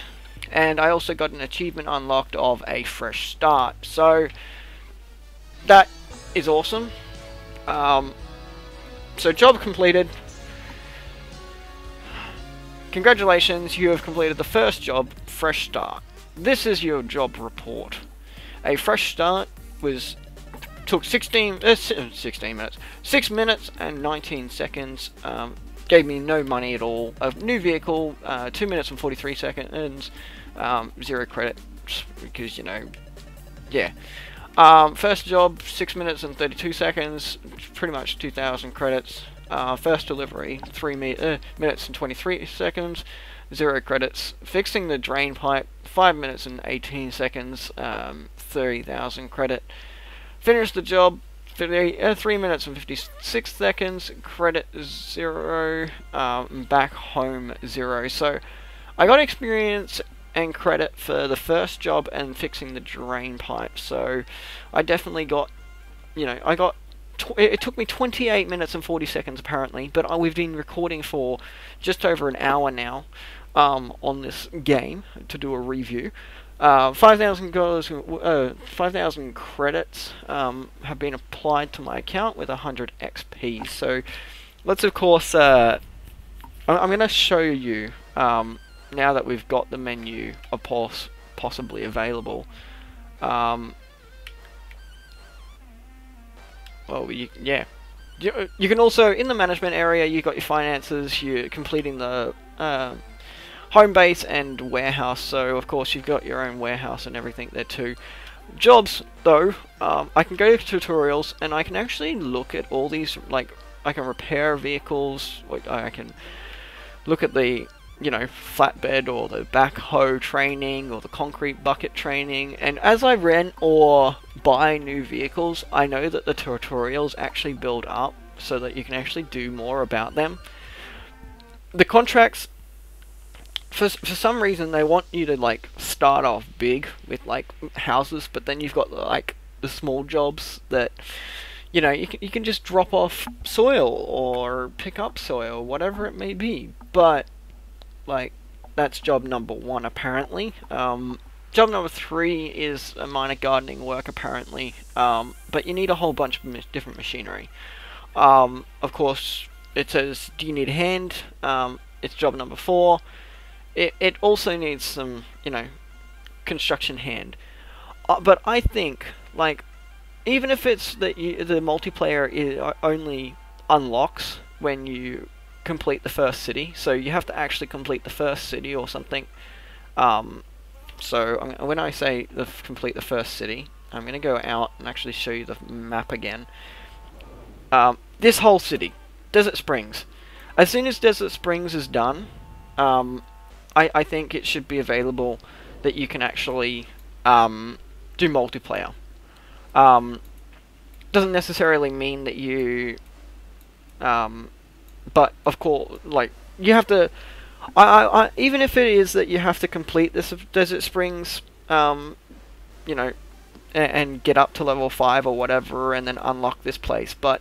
Speaker 1: And I also got an achievement unlocked of a fresh start. So, that is awesome. So, job completed. Congratulations, you have completed the first job, Fresh Start. This is your job report. A fresh start took 16 minutes, 6 minutes and 19 seconds. Gave me no money at all. A new vehicle, 2 minutes and 43 seconds, 0 credit, because, you know, yeah. First job, 6 minutes and 32 seconds, pretty much 2,000 credits. First delivery, 3 minutes and 23 seconds, 0 credits. Fixing the drain pipe, 5 minutes and 18 seconds, 30,000 credit. Finished the job, 3 minutes and 56 seconds, credit 0, back home 0. So I got experience and credit for the first job and fixing the drain pipe. So I definitely got, you know, it took me 28 minutes and 40 seconds apparently, but we've been recording for just over an hour now on this game to do a review. 5,000 credits have been applied to my account with 100 XP. So let's of course, I'm going to show you now that we've got the menu of possibly available. Well, yeah. You can also, in the management area, you've got your finances, you're completing the home base and warehouse, so of course you've got your own warehouse and everything there too. Jobs, though, I can go to tutorials and I can actually look at all these, like, I can repair vehicles, like, I can look at the, you know, flatbed or the backhoe training or the concrete bucket training, and as I rent or buy new vehicles, I know that the tutorials actually build up so that you can actually do more about them. The contracts, for some reason, they want you to, like, start off big with, like, houses, but then you've got, like, the small jobs that, you know, you can just drop off soil or pick up soil, whatever it may be. But, like, that's job number 1 apparently. Job number 3 is a minor gardening work apparently, but you need a whole bunch of different machinery. Of course, it says, do you need a hand? It's job number 4. It also needs some, you know, construction hand. But I think, like, even if it's that the multiplayer only unlocks when you complete the first city, so you have to actually complete the first city or something. So when I say complete the first city, I'm going to go out and actually show you the map again. This whole city, Desert Springs. As soon as Desert Springs is done, I think it should be available that you can actually do multiplayer. Doesn't necessarily mean that you, but of course, like, you have to. Even if it is that you have to complete this Desert Springs, you know, and get up to level 5 or whatever, and then unlock this place, but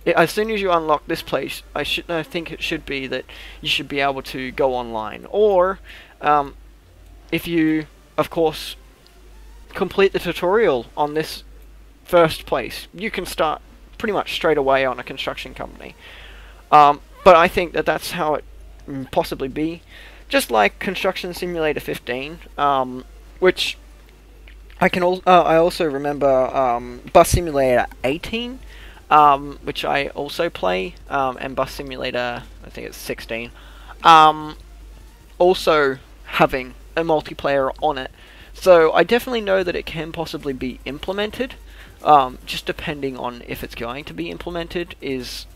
Speaker 1: as soon as you unlock this place, I think it should be that you should be able to go online. Or, if you, of course, complete the tutorial on this first place, you can start pretty much straight away on a construction company. But I think that that's how it possibly be. Just like Construction Simulator 15, which I also remember Bus Simulator 18, which I also play, and Bus Simulator, I think it's 16, also having a multiplayer on it. So I definitely know that it can possibly be implemented, just depending on if it's going to be implemented is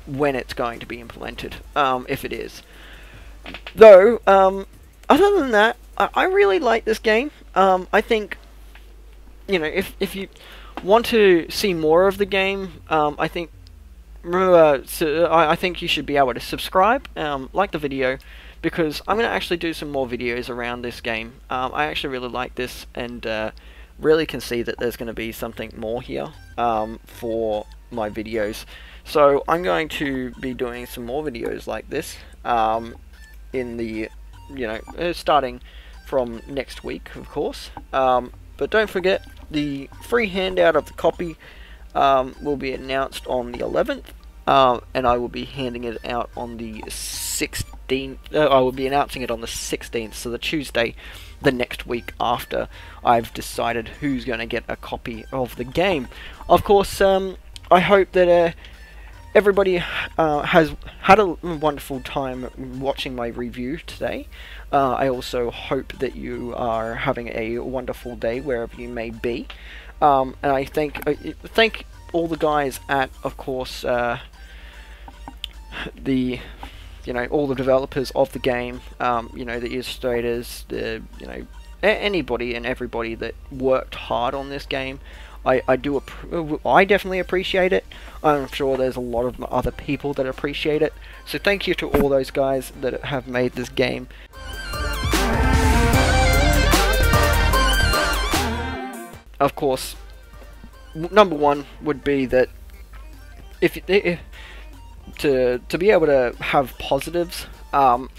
Speaker 1: when it's going to be implemented, if it is. Though, other than that, I really like this game. I think, you know, if you want to see more of the game, I think I think you should be able to subscribe, like the video, because I'm going to actually do some more videos around this game. I actually really like this, and really can see that there's going to be something more here for my videos. So I'm going to be doing some more videos like this in the, you know, starting from next week, of course. But don't forget, the free handout of the copy will be announced on the 11th, and I will be handing it out on the 16th. 16th. I will be announcing it on the 16th, so the Tuesday, the next week after I've decided who's going to get a copy of the game. Of course, I hope that everybody has had a wonderful time watching my review today. I also hope that you are having a wonderful day wherever you may be. And I thank all the guys at, of course, all the developers of the game, the illustrators, anybody and everybody that worked hard on this game. I definitely appreciate it. I'm sure there's a lot of other people that appreciate it. So thank you to all those guys that have made this game. Of course, number one would be that if to be able to have positives, the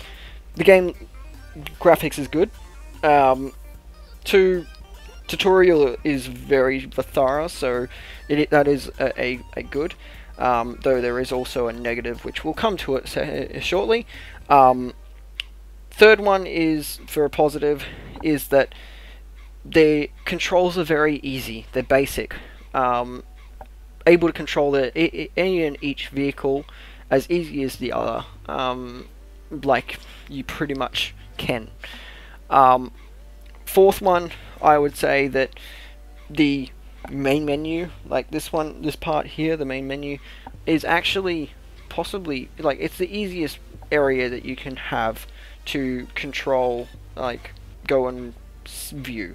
Speaker 1: game graphics is good. Tutorial is very thorough, so that is a good. Though there is also a negative, which we'll come to it shortly. Third one is, for a positive, is that the controls are very easy. They're basic. Able to control any and each vehicle as easy as the other, like you pretty much can. Fourth one, I would say that the main menu, like this part here, the main menu, is actually possibly, like, it's the easiest area that you can have to control, like, go and view.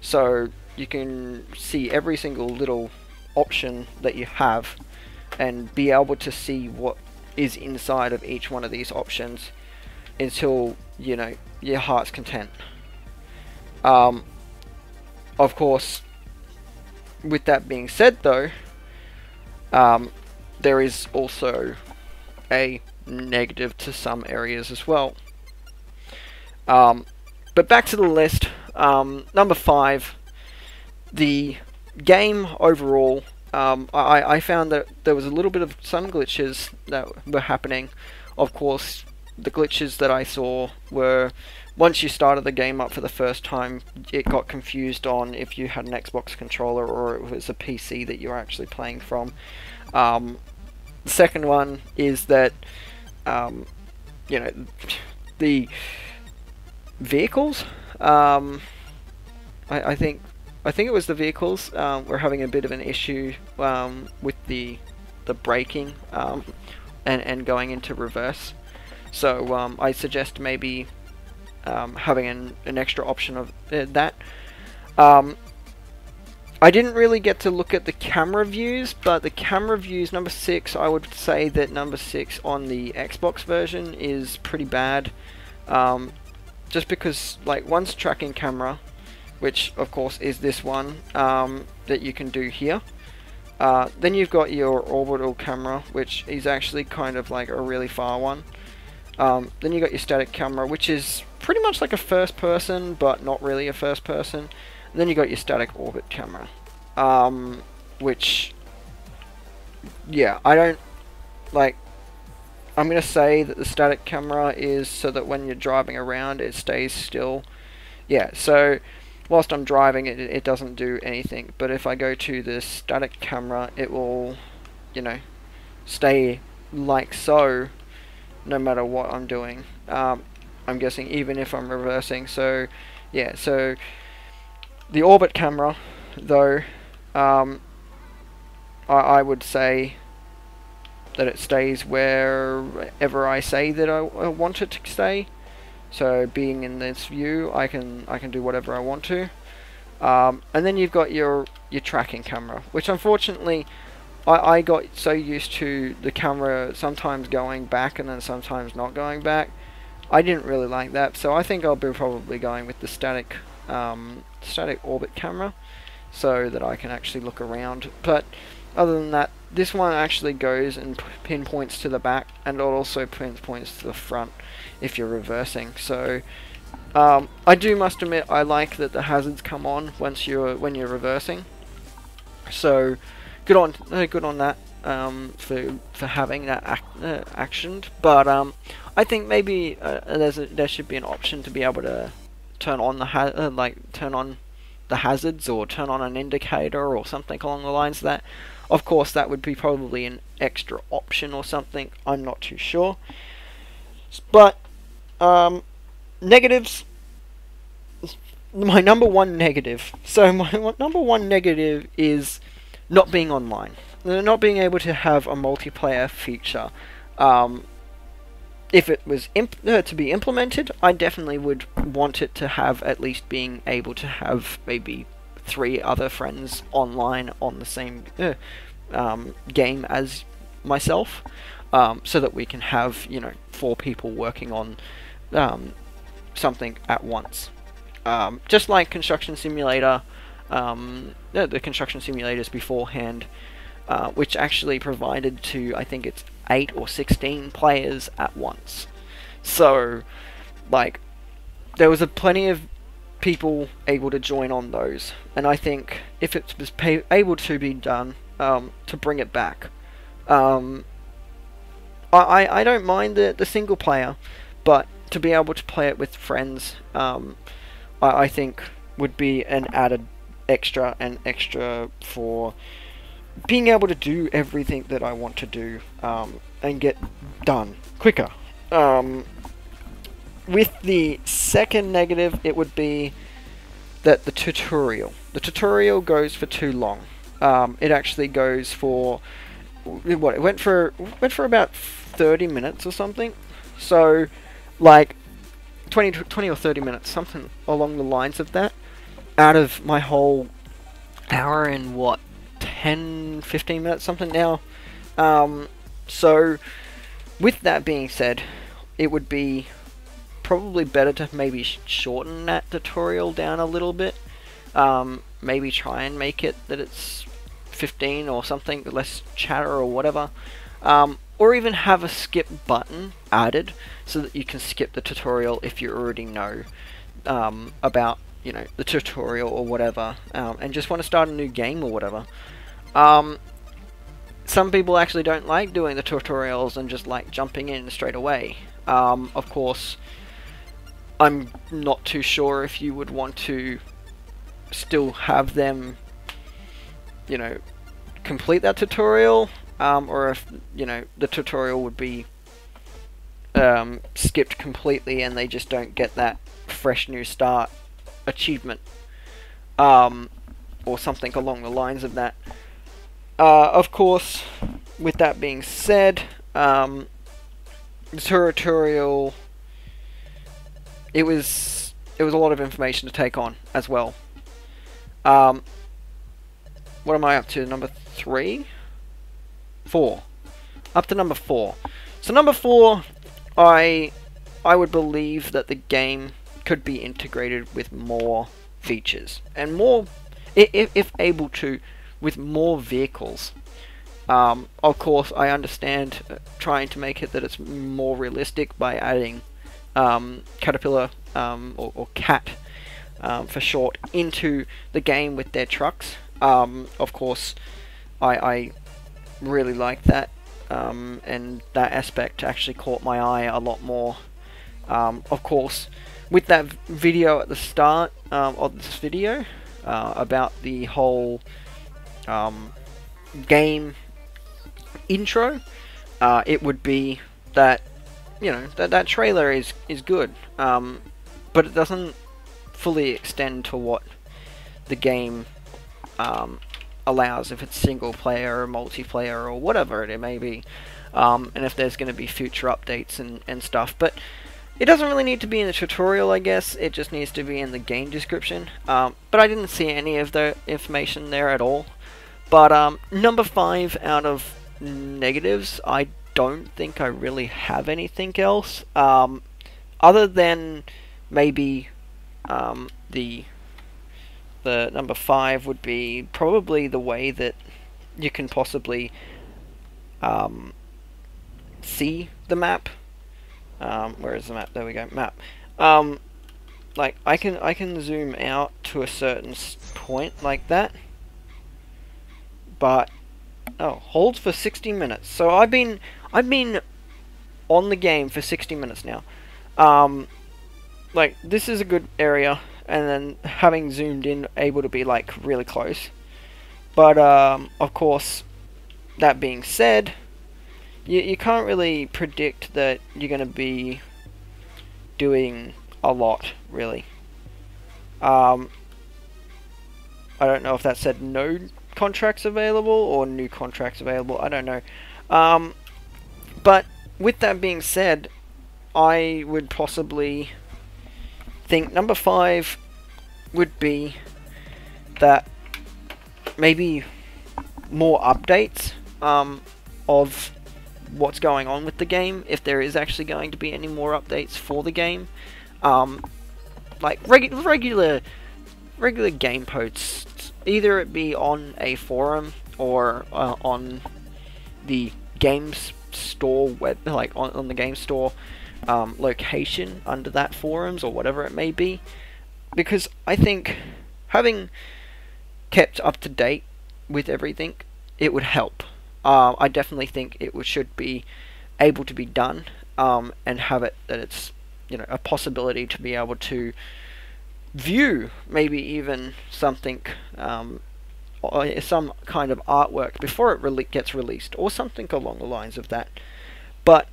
Speaker 1: So you can see every single little option that you have and be able to see what is inside of each one of these options until, your heart's content. Of course, with that being said though, there is also a negative to some areas as well. But back to the list, number 5, the game overall, I found that there was a little bit of some glitches that were happening. Of course, the glitches that I saw were, once you started the game up for the first time, it got confused on if you had an Xbox controller or it was a PC that you were actually playing from. The second one is that, the vehicles, I think it was the vehicles were having a bit of an issue with the braking and going into reverse. So I suggest maybe having an extra option of that. I didn't really get to look at the camera views, but the camera views, number 6, I would say that number 6 on the Xbox version is pretty bad. Just because, like, one's tracking camera, which of course is this one that you can do here. Then you've got your orbital camera, which is actually kind of like a really far one. Then you got your static camera, which is pretty much like a first person, but not really a first person. And then you got your static orbit camera, which, yeah, I don't like. I'm gonna say that the static camera is so that when you're driving around, it stays still. Yeah, so whilst I'm driving, it doesn't do anything. But if I go to the static camera, it will, stay like so, no matter what I'm doing. I'm guessing even if I'm reversing. So yeah, so the orbit camera though, I would say that it stays wherever I say that I want it to stay. So being in this view, I can do whatever I want to. And then you've got your tracking camera, which unfortunately I got so used to the camera sometimes going back and then sometimes not going back. I didn't really like that, so I think I'll be probably going with the static orbit camera, so that I can actually look around. But other than that, this one actually goes and pinpoints to the back, and it also pinpoints to the front if you're reversing. So I must admit, I like that the hazards come on when you're reversing. So good on that. for having that actioned, but I think maybe there should be an option to be able to turn on the turn on the hazards or turn on an indicator or something along the lines of that. Of course, that would be probably an extra option or something. I'm not too sure. But negatives. My number one negative. So my number one negative is not being online. Not being able to have a multiplayer feature. If it was to be implemented, I definitely would want it to have at least being able to have maybe 3 other friends online on the same game as myself, so that we can have 4 people working on something at once. Just like Construction Simulator, the construction simulators beforehand, which actually provided to, I think it's 8 or 16 players at once. So, like, there was plenty of people able to join on those, and I think if it was able to be done, to bring it back. I don't mind the single player, but to be able to play it with friends, I think would be an added extra for being able to do everything that I want to do, and get done quicker. With the second negative, it would be that the tutorial goes for too long. It actually goes for it went for about 30 minutes or something. So, like 20 or 30 minutes, something along the lines of that, out of my whole hour and 10-15 minutes, something now. So, with that being said, it would be probably better to maybe shorten that tutorial down a little bit. Maybe try and make it that it's 15 or something, less chatter or whatever. Or even have a skip button added so that you can skip the tutorial if you already know about the tutorial or whatever, and just want to start a new game or whatever. Some people actually don't like doing the tutorials and just like jumping in straight away. Of course, I'm not too sure if you would want to still have them, complete that tutorial, or if, the tutorial would be skipped completely and they just don't get that fresh new start achievement, or something along the lines of that. Of course, with that being said, the tutorial, it was a lot of information to take on as well. What am I up to? Number 3? 4. Up to number 4. So number 4, I would believe that the game could be integrated with more features, and more, if able to, with more vehicles. Of course, I understand trying to make it that it's more realistic by adding Caterpillar, or CAT for short, into the game with their trucks. Of course, I really like that, and that aspect actually caught my eye a lot more. Of course, with that video at the start of this video, about the whole game intro, it would be that that trailer is good, but it doesn't fully extend to what the game allows, if it's single player or multiplayer or whatever it may be, and if there's going to be future updates and stuff. But it doesn't really need to be in the tutorial, I guess. It just needs to be in the game description. But I didn't see any of the information there at all. But number 5 out of negatives, I don't think I really have anything else, other than maybe the number 5 would be probably the way that you can possibly see the map. Where is the map? There we go, map. Like I can zoom out to a certain point like that, but Oh, holds for 60 minutes. So I've been on the game for 60 minutes now. Like, this is a good area, and then having zoomed in, able to be like really close. But of course, that being said, you can't really predict that you're going to be doing a lot, really. I don't know if that said no contracts available or new contracts available. I don't know. But with that being said, I would possibly think number 5 would be that maybe more updates of what's going on with the game, if there is actually going to be any more updates for the game. Like regular game posts, either it be on a forum or on the games store web, like on the game store location under that forums or whatever it may be, because I think having kept up to date with everything, it would help. I definitely think it should be able to be done, and have it that it's, you know, a possibility to be able to view maybe even something, or some kind of artwork before it gets released, or something along the lines of that. But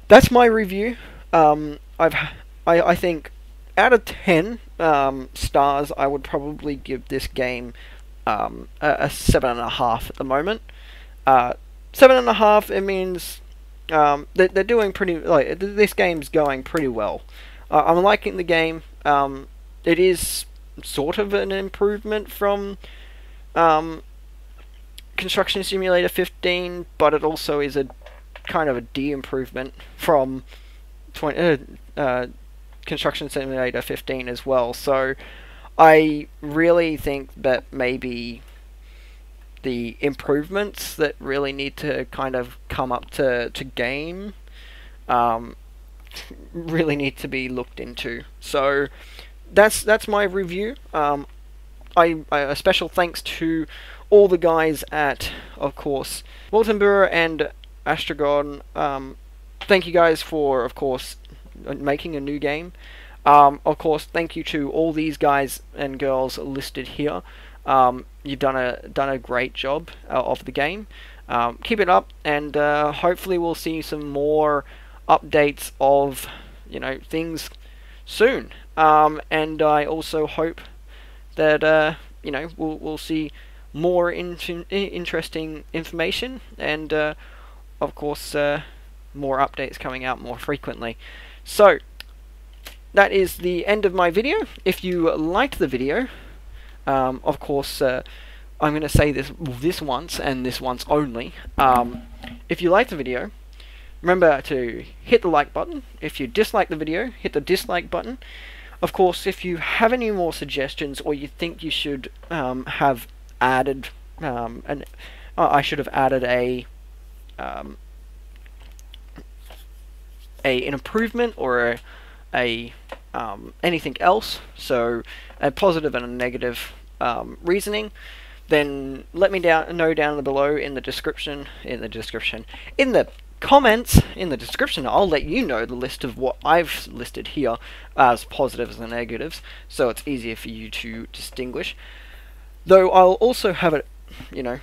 Speaker 1: that's my review. I think out of 10 stars, I would probably give this game a 7.5 at the moment. 7.5. It means they're doing pretty. Like, this game's going pretty well. I'm liking the game. It is sort of an improvement from Construction Simulator 15, but it also is a kind of a de-improvement from Construction Simulator 15 as well. So I really think that maybe the improvements that really need to kind of come up to game really need to be looked into. So that's my review. A special thanks to all the guys at, of course, Waltenburg and Astragon. Thank you guys for, of course, making a new game. Of course, thank you to all these guys and girls listed here. You've done a great job of the game. Keep it up, and hopefully we'll see some more updates of, you know, things soon. And I also hope that you know, we'll see more interesting information, and of course more updates coming out more frequently. So that is the end of my video. If you liked the video, of course, I'm going to say this once and this once only. If you liked the video, remember to hit the like button. If you dislike the video, hit the dislike button. Of course, if you have any more suggestions, or you think you should have added, I should have added an improvement or anything else, so a positive and a negative reasoning, then let me know down below in the description, in the comments, in the description. I'll let you know the list of what I've listed here as positives and negatives, so it's easier for you to distinguish. Though I'll also have it, you know,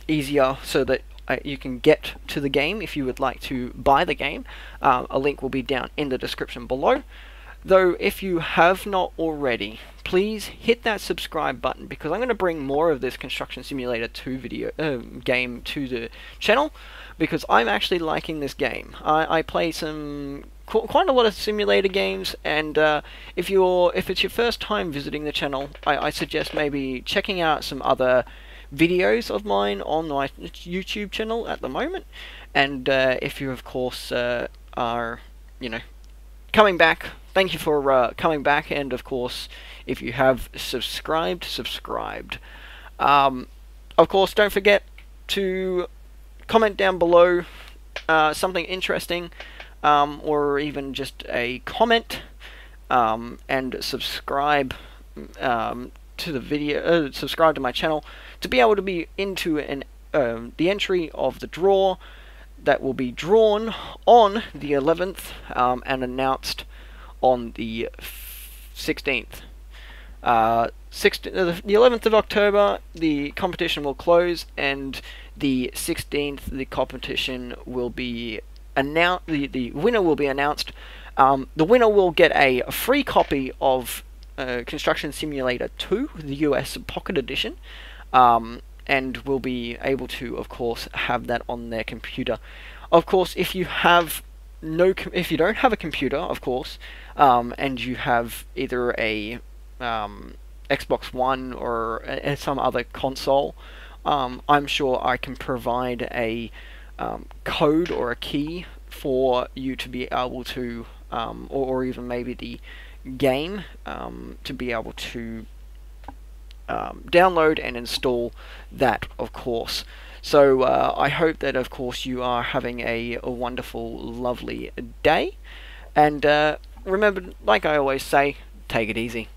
Speaker 1: easier so that you can get to the game if you would like to buy the game. A link will be down in the description below. Though if you have not already, please hit that subscribe button, because I'm going to bring more of this Construction Simulator 2 game to the channel, because I'm actually liking this game. I play quite a lot of simulator games, and if it's your first time visiting the channel, I suggest maybe checking out some other videos of mine on my YouTube channel at the moment. And if you, of course, are, you know, coming back, thank you for coming back, and of course, if you have subscribed. Of course, don't forget to comment down below something interesting, or even just a comment, and subscribe to the video, subscribe to my channel to be able to be into the entry of the draw that will be drawn on the 11th and announced on the 16th. The 11th of October, the competition will close, and the 16th, the competition will be announced. The winner will be announced. The winner will get a free copy of Construction Simulator 2, the US Pocket Edition, and will be able to, of course, have that on their computer. Of course, if you don't have a computer, of course, and you have either a Xbox One or some other console, I'm sure I can provide a code or a key for you to be able to, or even maybe the game, to be able to download and install that, of course. So I hope that, of course, you are having a wonderful, lovely day. And remember, like I always say, take it easy.